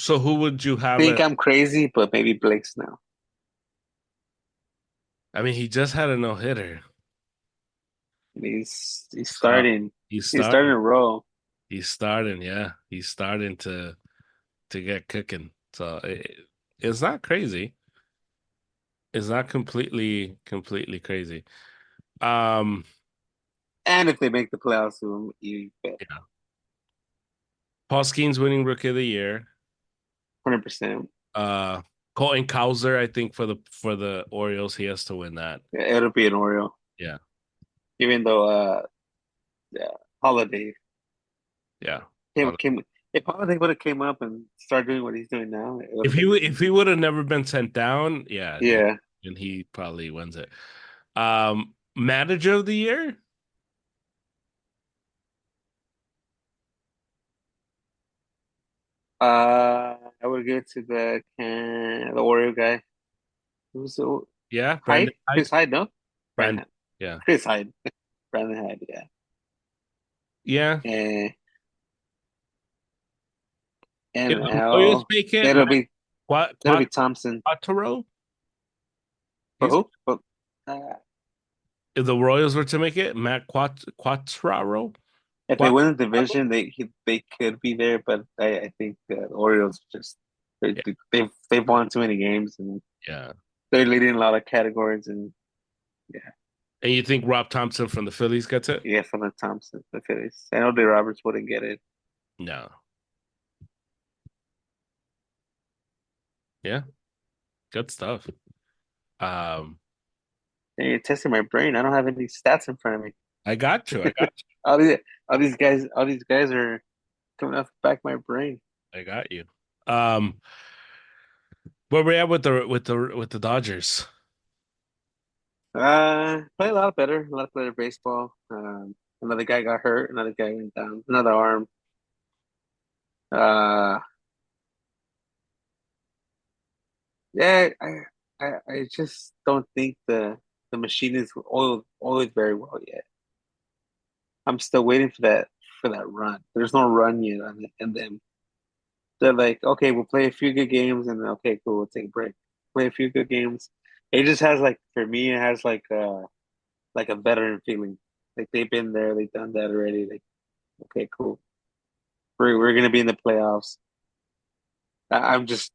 who would you have Think it? I'm crazy, but maybe Blake's now. I mean, he just had a no hitter, He's so starting. he's He's starting starting. to roll. He's starting. Yeah, he's starting to get cooking. So it's not crazy. It's not completely crazy. Um, And if they make the playoffs, it will even better. Yeah. Paul Skeens winning Rookie of the Year. 100%. Uh, Colton Cowser, I think for the Orioles, he has to win that. Yeah, it'll be an Oriole. Yeah, Even though yeah, Holiday yeah. came if Holiday would have came up and started doing what he's doing now, it would have been If he would have never been sent down, yeah, yeah. and he probably wins it. Manager of the Year. I would give it to the Oriole guy. Who's the Yeah, Brandon Hyde? Hyde. Chris Hyde, no? Brandon. Brandon. Yeah, Chris Hyde. Brandon Hyde, yeah. yeah. And If the Royals NL, make it, it'll Matt be it'll be Thompson. Quattro. For He's who? For, uh, if the Royals were to make it, Matt Quattraro. if they win the Quattraro. division, they could be there, but I think the Orioles just Yeah, they've won too many games and yeah. they're leading a lot of categories and yeah, And you think Rob Thompson from the Phillies gets it? yeah, from the Thompson, the Phillies. I know the Roberts wouldn't get it. No. Yeah, good stuff. Um, And you're testing my brain. I don't have any stats in front of me. I got you. I got All these all these guys are coming off the back of my brain. you. I got you. Where we at with the Dodgers? Play a lot better, a lot better baseball. Another guy got hurt, another guy went down, another arm. Uh, yeah, I just don't think the machine is oiled very well yet. I'm still waiting for that run. There's no run yet on it, and then they're like, okay, we'll play a few good games, and then okay, cool, we'll take a break. Play a few good games. It just has like for me, it has like a veteran feeling. Like they've been there, they've done that already. Like, okay, cool. We're gonna be in the playoffs. I'm just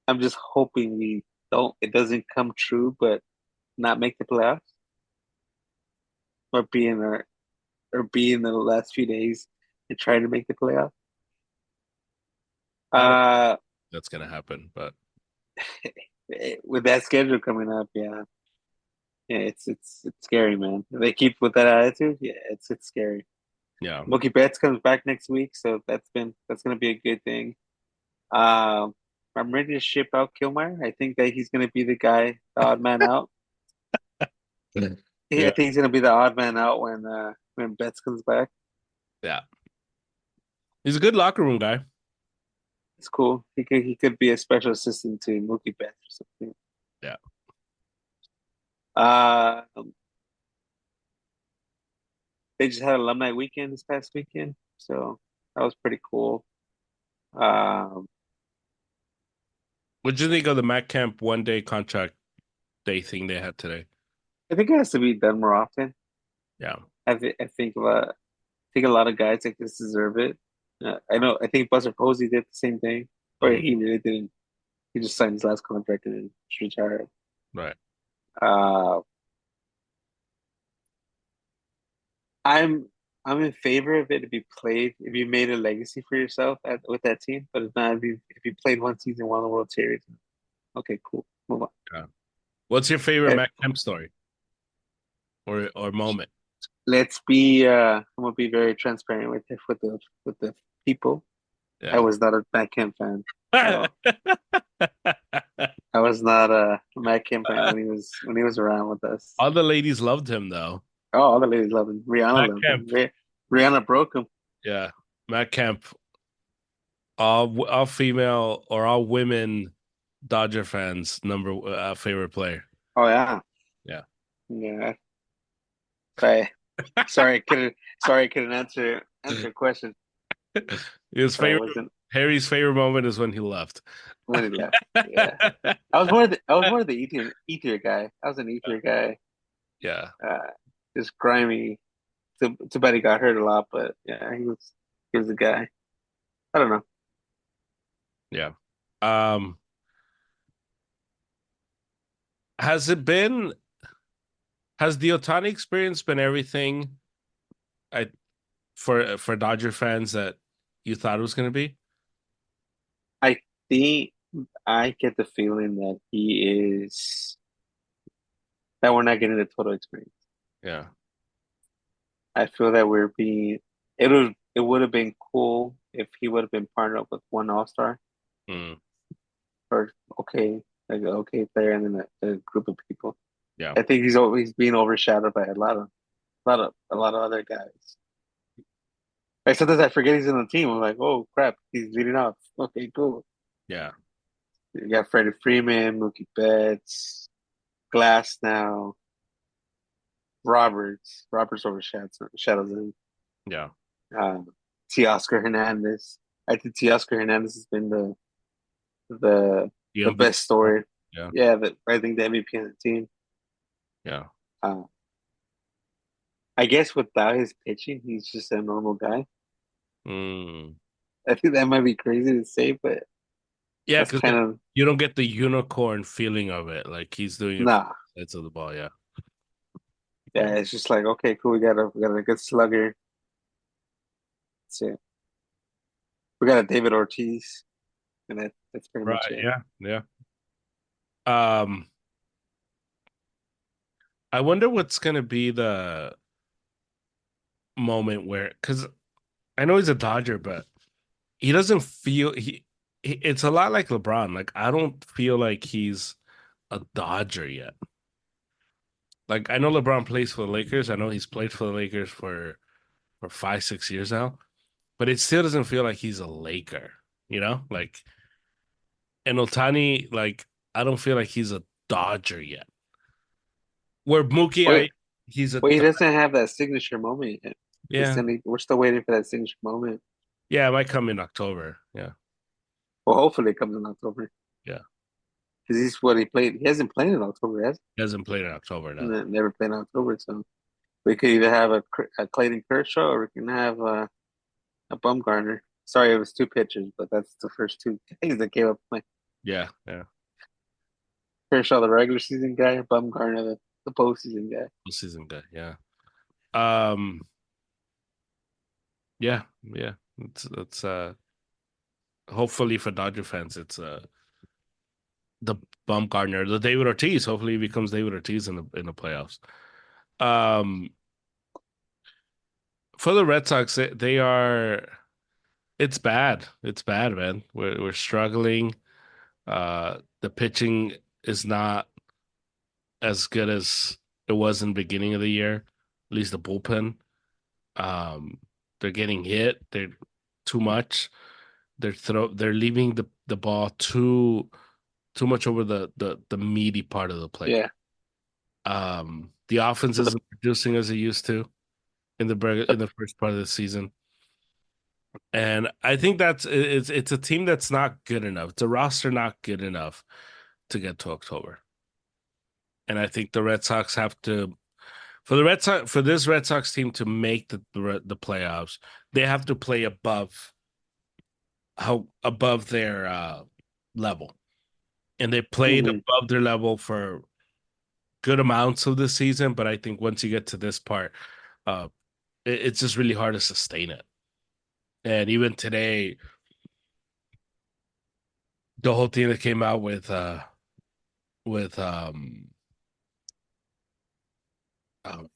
I'm just hoping we don't it doesn't come true, but not make the playoffs or be in the last few days and try to make the playoffs. I don't Uh, think that's gonna happen, but with that schedule coming up, yeah, yeah, it's scary, man. If they keep with that attitude, yeah, it's scary. yeah. Mookie Betts comes back next week, so that's gonna be a good thing. Um, I'm ready to ship out Kilmeyer. I think that he's gonna be the guy, the odd man out. Yeah, Yeah, I think he's gonna be the odd man out when Betts comes back. yeah. He's a good locker room guy. It's cool. He could be a special assistant to Mookie Betts or something. Yeah. Uh, they just had alumni weekend this past weekend, so that was pretty cool. Um, What do you think of the Matt Kemp 1 day contract day thing they had today? I think it has to be done more often. Yeah. I think a lot of guys like this deserve it. I know. I think Buster Posey did the same thing, or Mhm. he really didn't. He just signed his last contract and then just retired. Right. Uh, I'm I'm in favor of it if you played if you made a legacy for yourself with that team, but if not, if you played one season, won the World Series, okay, cool, move on. Yeah. What's your favorite Uh, Matt Kemp story or moment? let's be I'm gonna be very transparent with the people. I Yeah. was not a Matt Kemp fan at all. I was not a Matt Kemp fan when he was around with us. All the ladies loved him though. Oh, all the ladies loved him. Rihanna Matt loved him. Kemp. Rihanna broke him. Yeah. Matt Kemp. All female or all women Dodger fans number favorite player. Oh yeah, Yeah. yeah. I, sorry, I couldn't answer a question. His Sorry, I favorite wasn't Harry's favorite moment is when he left. when he left. Yeah, I was more the E tier guy. I was an E tier guy. Yeah. Uh, just grimy. Too bad he got hurt a lot, but yeah, he was a guy. I don't know. Yeah. Um, has it been has the Otani experience been everything I for Dodger fans that you thought it was going to be? I think I get the feeling that we're not getting the total experience. Yeah. I feel that we're being it would have been cool if he would have been partnered up with one All-Star Mm, or okay, like an okay player and then a group of people. yeah. I think he's being overshadowed by a lot of other guys. Like sometimes I forget he's in the team. I'm like, oh crap, he's leading off. Okay, cool. Yeah. You got Freddie Freeman, Mookie Betts, Glass now, Roberts. Roberts overshadows him. Yeah. Um, Teoscar Hernandez. I think Teoscar Hernandez has been the The the MVP. best story. Yeah. Yeah, I think the MVP on the team. Yeah. Uh, I guess without his pitching, he's just a normal guy. Mm. I think that might be crazy to say, but Yeah, that's because kind of you don't get the unicorn feeling of it. Like he's doing it from nah. the sides of the ball. Yeah. Yeah. Yeah, it's just like okay, cool. We got a good slugger. That's it. We got a David Ortiz, and that's pretty much Right. it. Yeah. Yeah. Um, I wonder what's gonna be the moment where, because I know he's a Dodger, but he doesn't feel it's a lot like LeBron. Like I don't feel like he's a Dodger yet. Like I know LeBron plays for the Lakers. I know he's played for the Lakers for 5, 6 years now, but it still doesn't feel like he's a Laker. You know, like and Otani, like I don't feel like he's a Dodger yet. Where Mookie, Wait, he's a he doesn't have that signature moment yet. yeah, We're still waiting for that signature moment. yeah. It might come in October. Yeah, Well, hopefully it comes in October yeah. because he's what he played. He hasn't played in October, has He hasn't played in October he? now. Never played in October, so we could either have a Clayton Kershaw or we can have a Bumgarner. Sorry, it was two pitchers, but that's the first two guys that came up. Like Yeah, yeah. Kershaw, the regular season guy, Bumgarner, the postseason guy. Season good. Yeah. Um. Yeah. Yeah. It's hopefully for Dodger fans, it's the Bumgarner, the David Ortiz. Hopefully, he becomes David Ortiz in the playoffs. Um. For the Red Sox, they are. It's bad. It's bad, man. We're struggling. The pitching is not as good as it was in the beginning of the year. At least the bullpen. Um, they're getting hit. They're too much. They're leaving the ball too much over the meaty part of the plate. Yeah, The offense so the isn't producing as it used to in the first part of the season. And I think it's a team that's not good enough. It's a roster not good enough to get to October. And I think the Red Sox have to for this Red Sox team to make the playoffs, they have to play above their level. And they played mhm. above their level for good amounts of the season, but I think once you get to this part, uh it's just really hard to sustain it. And even today, the whole team that came out with oh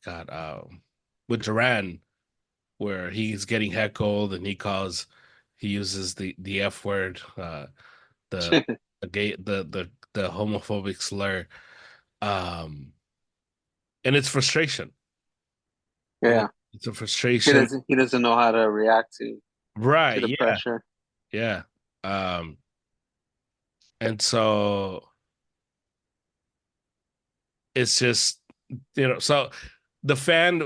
god, with Duran, where he's getting heckled and he uses the F word, the the gay the homophobic slur. Um and it's frustration. Yeah, It's a frustration. he doesn't know how to react to Right, the yeah, pressure. yeah. And so it's just so the fan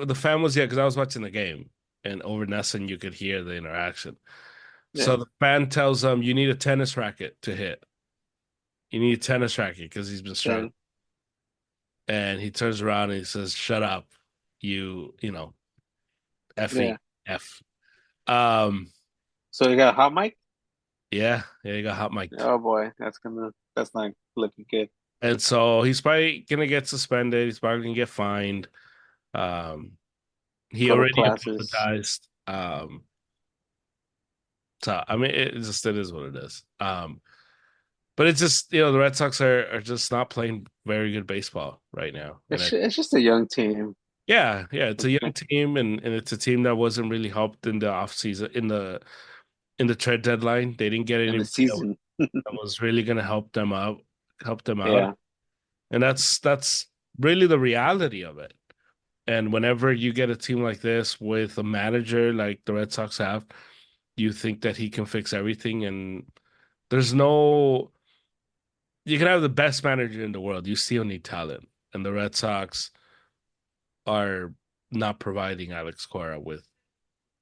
was, yeah, because I was watching the game and over Nesson you could hear the interaction. Yeah, So the fan tells him you need a tennis racket to hit. You need a tennis racket because he's been yeah, struggling. And he turns around and he says, "Shut up, yeah. effing f." Um, So you got a hot mic? yeah, yeah, you got hot mic. Oh boy, that's not looking good. And so he's probably gonna get suspended. He's probably gonna get fined. Um, he Go to already classes. apologized. So I mean, it is what it is. But it's just the Red Sox are just not playing very good baseball right now, and It's just a young team. yeah, it's a young team, and it's a team that wasn't really helped in the offseason in the trade deadline. They didn't get In the anybody season. that was really gonna help them out, Yeah. and that's really the reality of it. And whenever you get a team like this with a manager like the Red Sox have, you think that he can fix everything, and there's no you can have the best manager in the world, you still need talent. And the Red Sox are not providing Alex Cora with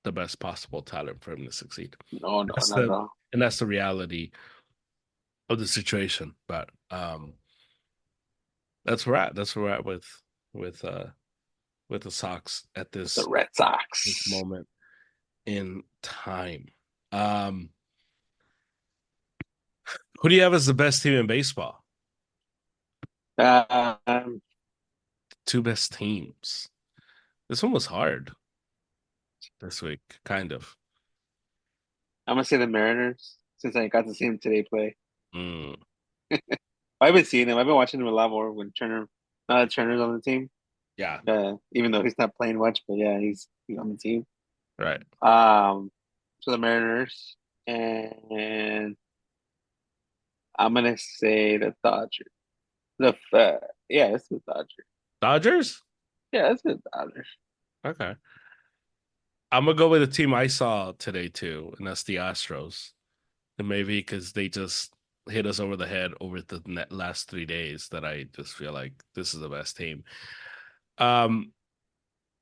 the best possible talent for him to succeed. No, no, That's not at the all. and that's the reality of the situation. But that's where we're at. That's where we're at with uh with the Sox at The this Red Sox. moment in time. Um who do you have as the best team in baseball? Um, Two best teams. This one was hard this week, kind of. I'm gonna say the Mariners since I got to see him today play. Mm, I've been seeing him. I've been watching him a lot more when now that Turner's on the team. yeah, Even though he's not playing much, but yeah, he's on the team. right. Um, so the Mariners, and I'm gonna say the Dodgers. Yeah, it's the Dodgers. Dodgers? Yeah, it's the Dodgers. Okay. I'm gonna go with the team I saw today too, and that's the Astros. And maybe because they just hit us over the head over the last 3 days that I just feel like this is the best team. Um,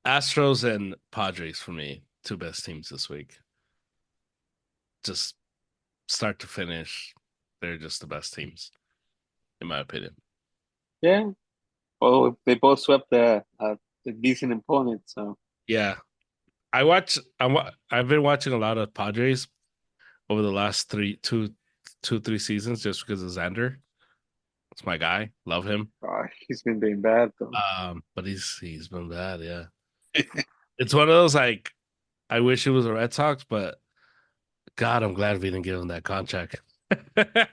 Astros and Padres for me, two best teams this week. Just start to finish, they're just the best teams in my opinion. Yeah. Well, they both swept the decent opponent, so Yeah, I've been watching a lot of Padres over the last 3 2 2 3 seasons just because of Xander. It's my guy, love him. he's been doing bad though. But he's been bad, yeah. It's one of those like I wish it was a Red Sox, but God, I'm glad we didn't give him that contract.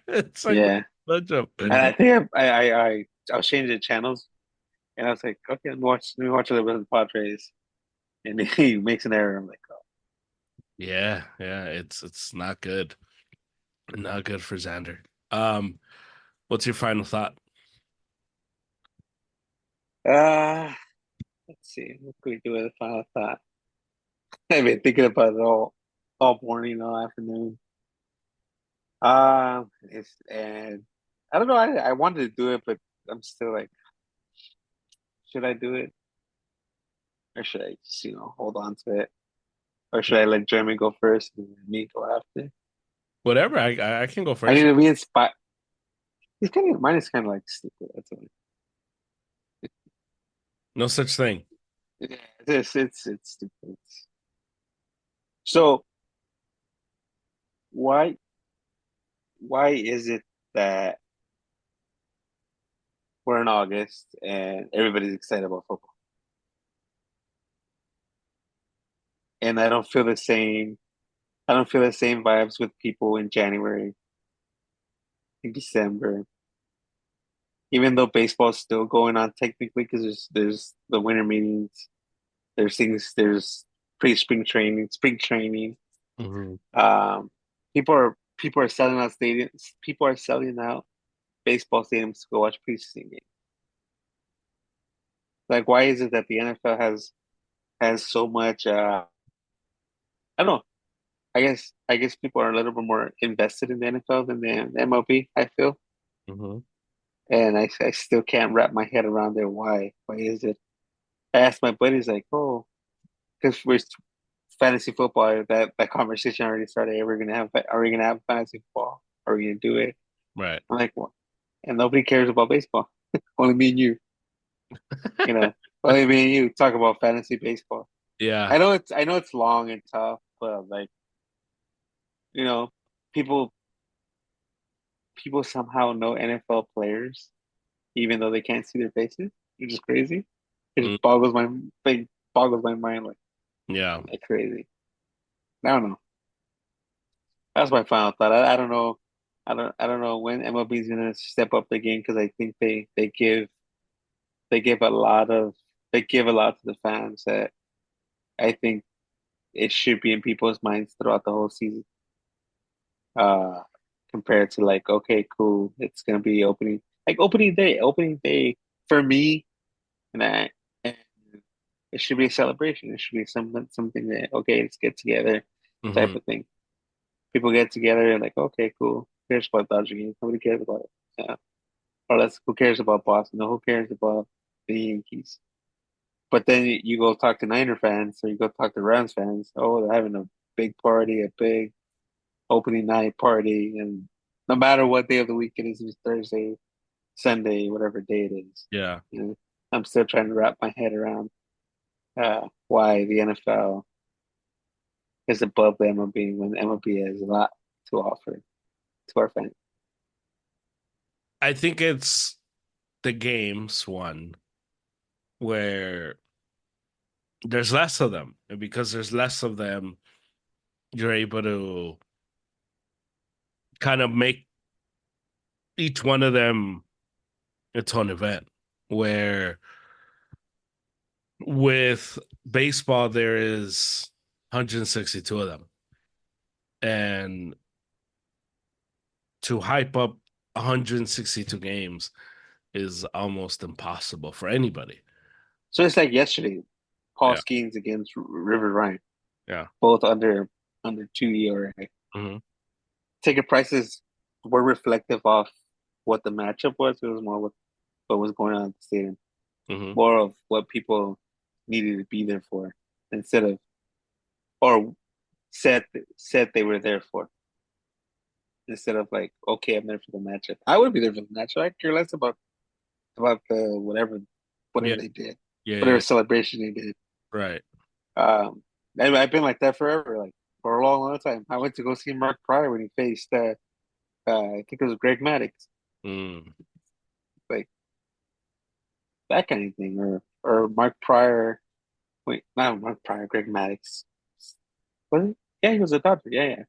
It's like Yeah, bunch of and I think I was changing the channels, and I was like, okay, let me watch a little bit of the Padres, and he makes an error. I'm like, yeah, it's not good. Not good for Xander. What's your final thought? let's see, what could we do with a final thought? I've been thinking about it all morning, all afternoon. It's and I don't know. I wanted to do it, but I'm still like, should I do it or should I just hold on to it, or should I let Jeremy go first and then me go after? Whatever, I can go I need first. to be inspired. Mine is kind of like stupid. That's all. No such thing. Yeah, it's stupid. So why why is it that we're in August and everybody's excited about football, and I don't feel the same vibes with people in January, in December, even though baseball's still going on technically because there's the winter meetings, there's pre-spring training, spring training. Mhm. Um, people are selling out stadiums. People are selling out baseball stadiums to go watch preseason games. Like, why is it that the NFL has so much? I don't know. I guess people are a little bit more invested in the NFL than the MLB. I feel, Mhm. and I still can't wrap my head around it. Why? Why is it? I asked my buddies like, oh, because we're fantasy football. That conversation already started. Hey, are we gonna have fantasy football? Are we gonna do it? Right. I'm like, what? And nobody cares about baseball. Only me and you. You know, only me and you talk about fantasy baseball. Yeah. I know it's long and tough, but like you know, people people somehow know NFL players even though they can't see their faces, which is crazy. It just Mm, boggles my mind yeah. like crazy. I don't know. That's my final thought. I don't know. I don't know when MLB is gonna step up the game because I think they give a lot of they give a lot to the fans that I think it should be in people's minds throughout the whole season. Uh, Compared to like, okay, cool, it's gonna be opening day for me, and it should be a celebration. It should be something that okay, let's get together type Hmm. of thing. People get together and like, okay, cool. Who cares about Dodger games? Nobody cares about it. Yeah. Or less, who cares about Boston? No, who cares about the Yankees? But then you go talk to Niner fans or you go talk to Rams fans. Oh, they're having a big party, a big opening night party, and no matter what day of the week it is, it's Thursday, Sunday, whatever day it is. Yeah. You know, I'm still trying to wrap my head around why the NFL is above the MLB when MLB has a lot to offer to our fans. I think it's the games one where there's less of them. And because there's less of them, you're able to kind of make each one of them its own event. Where with baseball, there is 162 of them. And to hype up 162 games is almost impossible for anybody. So it's like yesterday, Paul Yeah. Skeens against River Ryan, Yeah. both under 2 ERA. Hmm. Ticket prices were reflective of what the matchup was. It was more what was going on at the stadium, Hmm. more of what people needed to be there for instead of or said said they were there for instead of like, okay, I'm there for the matchup. I would be there for the matchup. I care less about the Yeah. whatever they did, Yeah. whatever Yeah. celebration they did. Right. I've been like that forever, like for a long, long time. I went to go see Mark Pryor when he faced, I think it was Greg Maddux, Mm. like that kind of thing, or Mark Pryor. Wait, not Mark Pryor, Greg Maddux. Was it? Yeah, he was a Dodger. Yeah, yeah,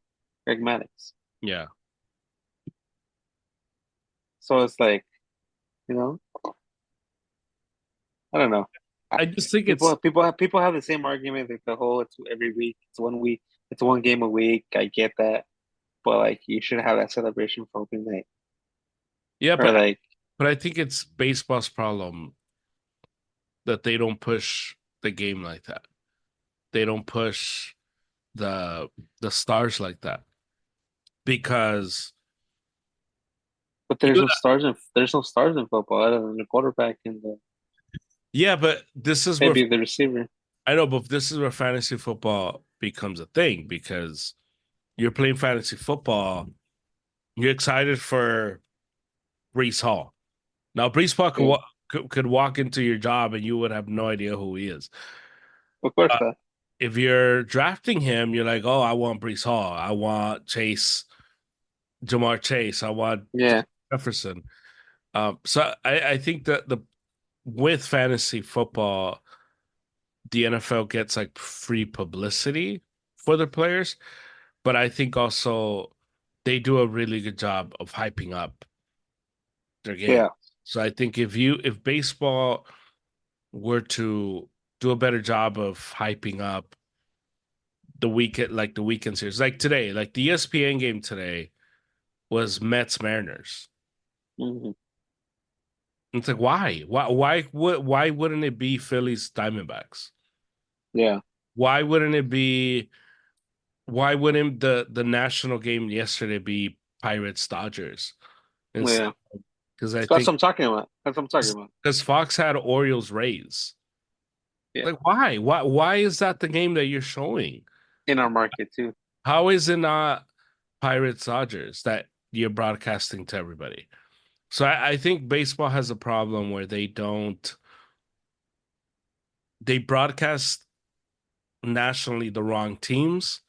Greg Maddux. Yeah. So it's like, you know, I don't know. I, I just think it's people have the same argument like the whole it's every week, it's 1 week, it's one game a week. I get that, but like you should have that celebration for opening night yeah, or like but I think it's baseball's problem that they don't push the game like that. They don't push the the stars like that because but you there's no stars in football other than the quarterback and the yeah, but this is where maybe the receiver. I know, but this is where fantasy football becomes a thing because you're playing fantasy football, you're excited for Brees Hall. Now, Brees Hall Yeah, could walk into your job and you would have no idea who he is. of course Uh, that. if you're drafting him, you're like, oh, I want Brees Hall. I want Jamar Chase. I want Yeah, Jefferson. So I think that with fantasy football, the NFL gets like free publicity for the players, but I think also they do a really good job of hyping up their game. yeah, So I think if baseball were to do a better job of hyping up the weekend series, like today, like the ESPN game today was Mets Mariners. hmm It's like why wouldn't it be Phillies Diamondbacks? yeah, Why wouldn't it be why wouldn't the national game yesterday be Pirates Dodgers? yeah. Because I That's think what I'm talking about. That's what I'm talking about. because Fox had Orioles Rays. Yeah, Like why? Why is that the game that you're showing? in our market too. How is it not Pirates Dodgers that you're broadcasting to everybody? So I think baseball has a problem where they broadcast nationally the wrong teams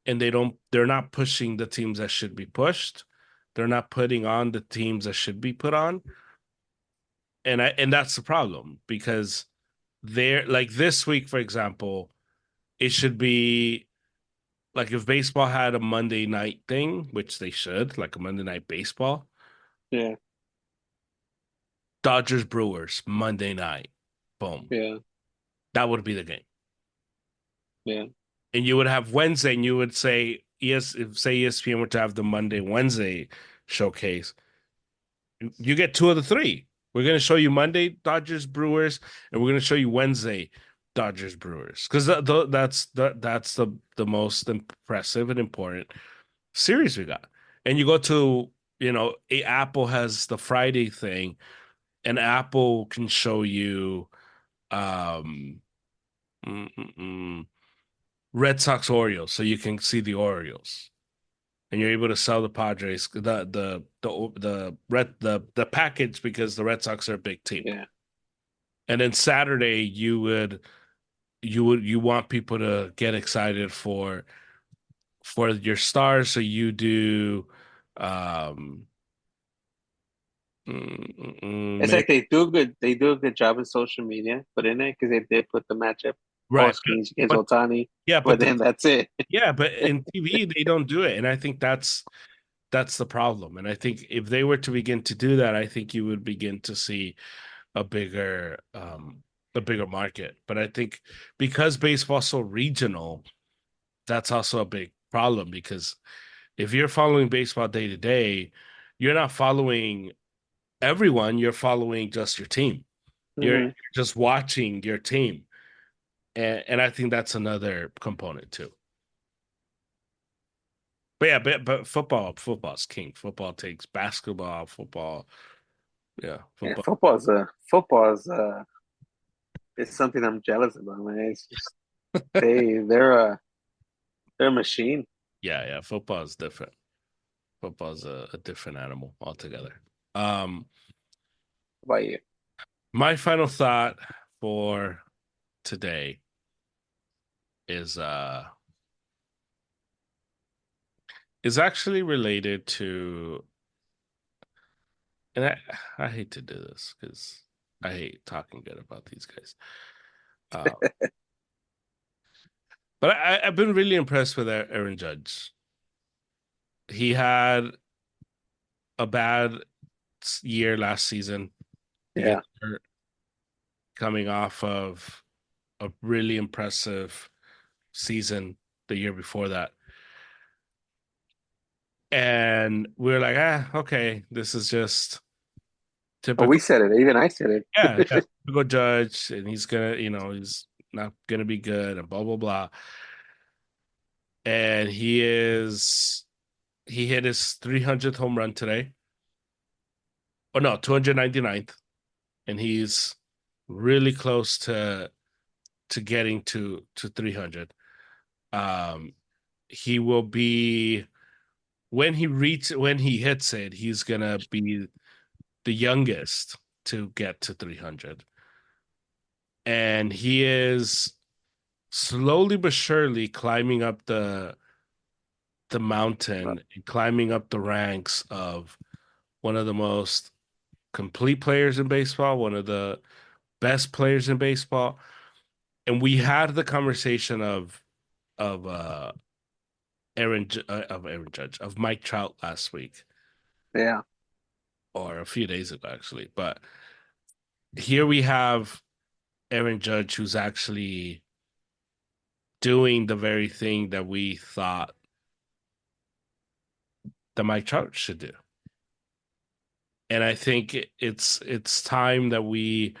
and they're not pushing the teams that should be pushed. They're not putting on the teams that should be put on. and that's the problem because they're like this week, for example, it should be like if baseball had a Monday night thing, which they should, like a Monday night baseball, Yeah, Dodgers Brewers Monday night, boom, yeah, that would be the game. yeah. And you would have Wednesday, and you would say yes, if say ESPN were to have the Monday Wednesday showcase, you get two of the three. We're going to show you Monday Dodgers Brewers, and we're going to show you Wednesday Dodgers Brewers because that's the most impressive and important series we got. And you go to Apple has the Friday thing, and Apple can show you um mm, mm, mm, Red Sox Orioles, so you can see the Orioles. And you're able to sell the Padres the package because the Red Sox are a big team. Yeah. And then Saturday you want people to get excited for your stars, so you do um It's maybe like they do a good job in social media, but in it because they did put the matchup all right. screens against But Otani, yeah, but then that's it. but in TV they don't do it. And I think that's the problem. And I think if they were to begin to do that, I think you would begin to see a bigger market. But I think because baseball's so regional, that's also a big problem because if you're following baseball day to day, you're not following everyone, you're following just your team. You're Hmm. just watching your team. And I think that's another component too. But yeah, but football's king. Football takes basketball, football, yeah, Yeah, football. football is it's something I'm jealous about, man. It's just they're a machine. Yeah, football is different. Football's a different animal altogether. Um, How about you? my final thought for today is is actually related to, and I hate to do this because I hate talking good about these guys. Uh, but I've been really impressed with Aaron Judge. He had a bad year last season. He Yeah, gets hurt coming off of a really impressive season the year before that. And we are like, okay, this is just oh, we typical. said it. Even I said Yeah, it. typical Judge, and he's gonna, he's not gonna be good, and blah blah blah. And he hit his 300th home run today. Oh no, 299th, and he's really close to getting to 300. Um, he will be when he hits it, he's gonna be the youngest to get to 300. And he is slowly but surely climbing up the mountain and climbing up the ranks of one of the most complete players in baseball, one of the best players in baseball. And we had the conversation of Aaron Judge of Mike Trout last week Yeah, or a few days ago actually. But here we have Aaron Judge who's actually doing the very thing that we thought that Mike Trout should do. And I think it's time that we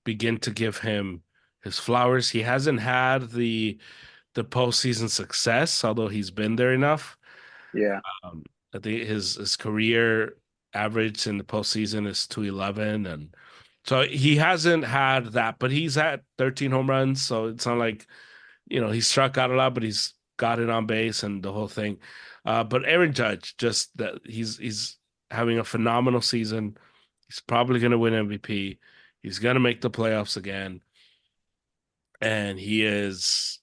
begin to give him his flowers. He hasn't had the postseason success, although he's been there enough. yeah. Um, I think his career average in the postseason is 211, and so he hasn't had that, but he's had 13 home runs, so it's not like he's struck out a lot, but he's got it on base and the whole thing. But Aaron Judge, just that he's having a phenomenal season. He's probably going to win MVP. He's going to make the playoffs again, and he is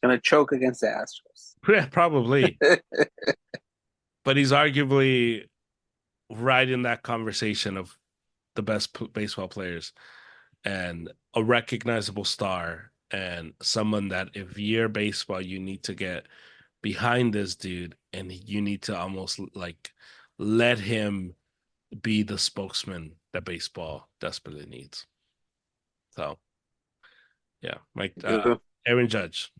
Gonna choke against the Astros. yeah, probably, but he's arguably right in that conversation of the best baseball players and a recognizable star and someone that if you're baseball, you need to get behind this dude and you need to almost like let him be the spokesman that baseball desperately needs. So yeah, Mike, Yeah. Aaron Judge,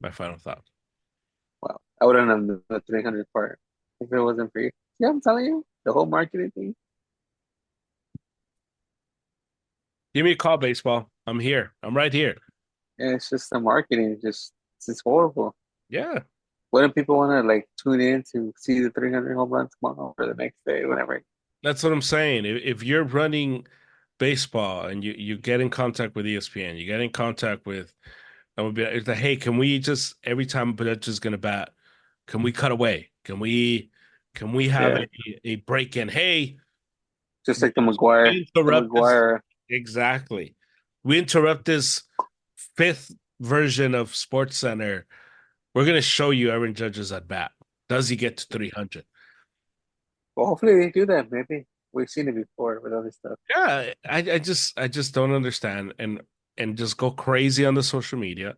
my final thought. Wow. I wouldn't have done the 300 part if it wasn't for you. Yeah, I'm telling you, the whole marketing thing. Give me a call, baseball. I'm here. I'm right here. Yeah, it's just the marketing. It's just horrible. Yeah, Wouldn't people want to like tune in to see the 300 home runs tomorrow or the next day, whatever? that's what I'm saying. If you're running baseball and you get in contact with ESPN, you get in contact with, I would be it's like, hey, can we just every time Bledsoe is gonna bat, can we cut away? Can we have Yeah, a break in? Hey, just we like the interrupt this McGuire. exactly. We interrupt this fifth version of Sports Center. We're gonna show you Aaron Judge's at bat. Does he get to 300? Well, hopefully they do that. Maybe we've seen it before with other stuff. Yeah, I just don't understand and just go crazy on the social media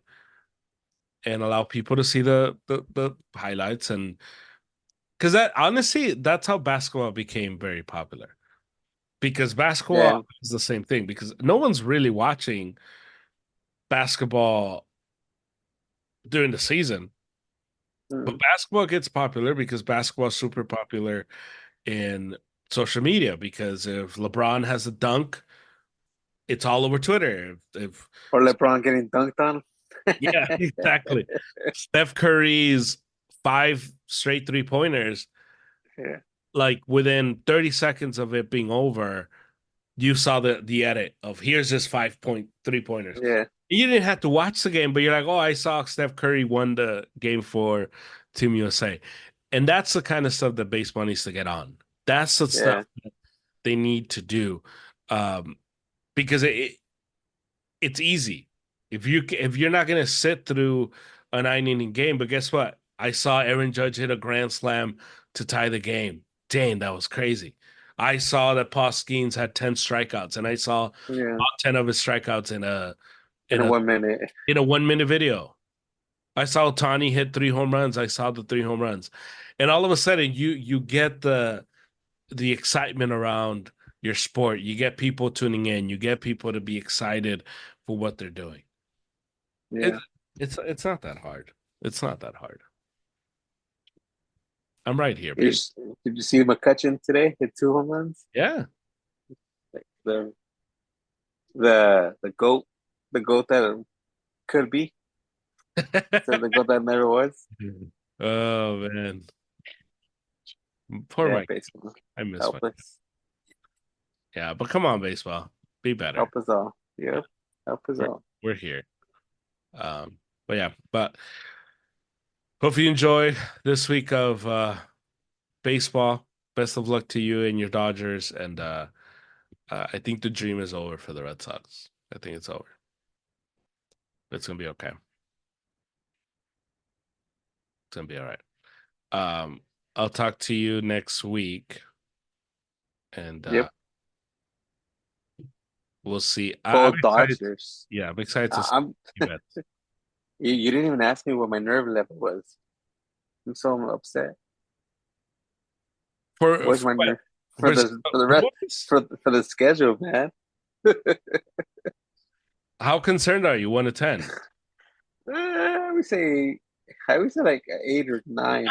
and allow people to see the highlights and because that honestly that's how basketball became very popular because basketball Yeah, is the same thing because no one's really watching basketball during the season but mm, basketball gets popular because basketball is super popular in social media because if LeBron has a dunk it's all over Twitter if or LeBron getting dunked on. yeah, exactly. Steph Curry's five straight 3 pointers, Yeah, like within 30 seconds of it being over, you saw the edit of here's his 5 point 3 pointers. yeah, You didn't have to watch the game, but you're like, oh, I saw Steph Curry won the game for Team USA. And that's the kind of stuff that baseball needs to get on. That's the stuff yeah, they need to do. Um, because it's easy. If you're not gonna sit through a 9 inning game, but guess what? I saw Aaron Judge hit a grand slam to tie the game. Dang, that was crazy. I saw that Paul Skeens had 10 strikeouts, and I saw yeah. all 10 of his strikeouts in a In in a a 1 minute. in a 1 minute video. I saw Tani hit 3 home runs. I saw the 3 home runs. And all of a sudden you get the excitement around your sport. You get people tuning in. You get people to be excited for what they're doing. It, Yeah. it's not that hard. It's not that hard. I'm right here, You baby. s- did you see McCutcheon today? Hit 2 home runs. Yeah. Like the goat that could be instead of the goat that never was. Oh man, poor Yeah, Mike. baseball. I miss Help Mike. us. Yeah, but come on, baseball, be better. Help us all. Yep. Help us We're all. we're here. But yeah, but hope you enjoy this week of baseball. Best of luck to you and your Dodgers, and I think the dream is over for the Red Sox. I think it's over. It's gonna be okay. It's gonna be all right. Um, I'll talk to you next week, and Yep. we'll see. I'm Go excited. Dodgers. Yeah, I'm excited to see I'm you bet. you didn't even ask me what my nerve level was. I'm so upset. For Where's for my what? nerve Versus for the rest Bruins? for the schedule, man? How concerned are you? 1 to 10. I would say like 8 or 9.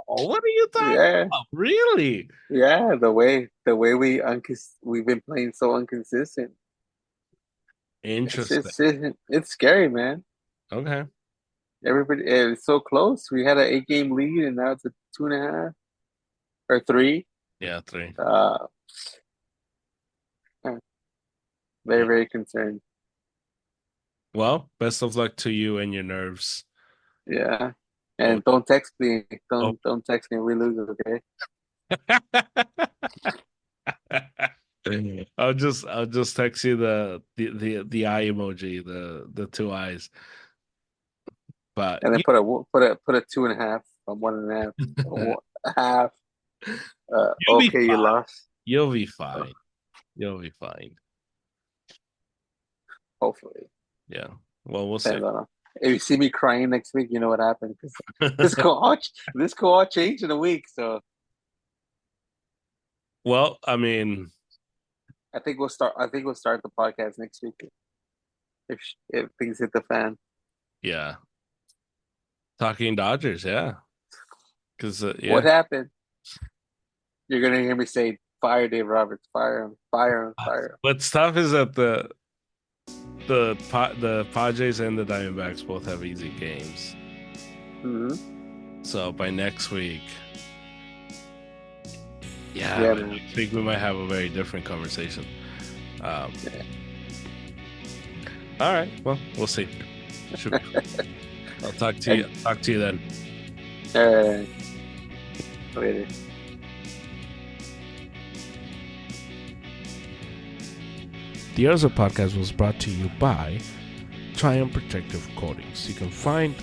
Oh, what are you talking Yeah, about? Really? yeah. The way we've been playing so inconsistent. It's Interesting. just it's scary, man. Okay. Everybody, it's so close. We had an 8 game lead, and now it's a 2.5 or 3. Yeah, 3. Uh, very Yeah. very concerned. Well, best of luck to you and your nerves. Yeah, Oh, and don't text me. oh. Don't text me. We lose, okay? I'll just text you the eye emoji, the two eyes. But And then you, put a 2.5 on 1.5. A half. you'll be Okay, you fine. lost. You'll be Uh, fine. You'll be fine. Hopefully. Yeah. Well, we'll see. And if you see me crying next week, you know what happened. Because this could all change in a week. So Well, I mean, I think we'll start. I think we'll start the podcast next week if things hit the fan. yeah. Talking Dodgers, yeah. Because What yeah. happened? You're gonna hear me say, "Fire Dave Roberts, fire him, fire him, fire him." What's tough is that the Padres and the Diamondbacks both have easy games. So by next week, Yeah, I man. think we might have a very different conversation. Yeah. All right. Well, we'll see. I'll talk to you. Talk to you then. All right. Later. The Urza podcast was brought to you by Triumph Protective Coatings. You can find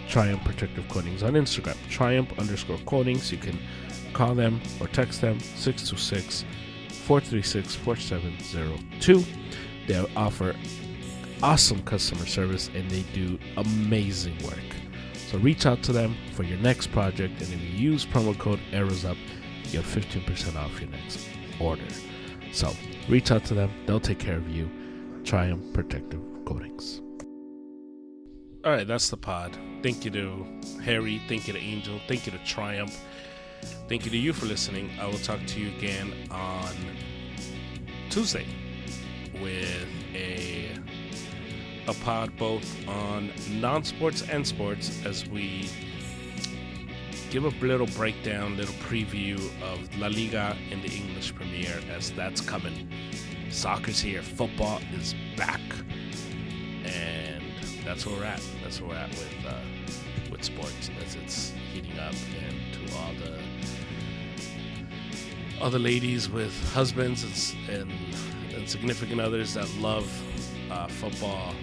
Triumph Protective Coatings on Instagram, Triumph_coatings. You can call them or text them 626-436-4702. They offer awesome customer service and they do amazing work. So reach out to them for your next project, and if you use promo code ARROWSUP, you get 15% off your next order. So reach out to them. They'll take care of you. Triumph Protective Coatings. All right, that's the pod. Thank you to Harry. Thank you to Angel. Thank you to Triumph. Thank you to you for listening. I will talk to you again on Tuesday with a pod both on non-sports and sports as we give a little breakdown, little preview of La Liga in the English Premier as that's coming. Soccer's here. Football is back. And that's where we're at. That's where we're at with sports as it's heating up, and to all the ladies with husbands and significant others that love football,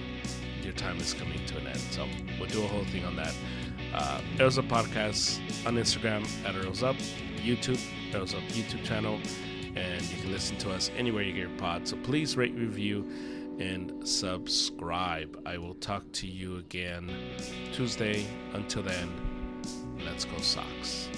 your time is coming to an end. So we'll do a whole thing on that. Arrows Up Podcast on Instagram at Arrows Up, YouTube, Arrows Up YouTube channel, and you can listen to us anywhere you get your pod. So please rate, review, and subscribe. I will talk to you again Tuesday. Until then, let's go Sox.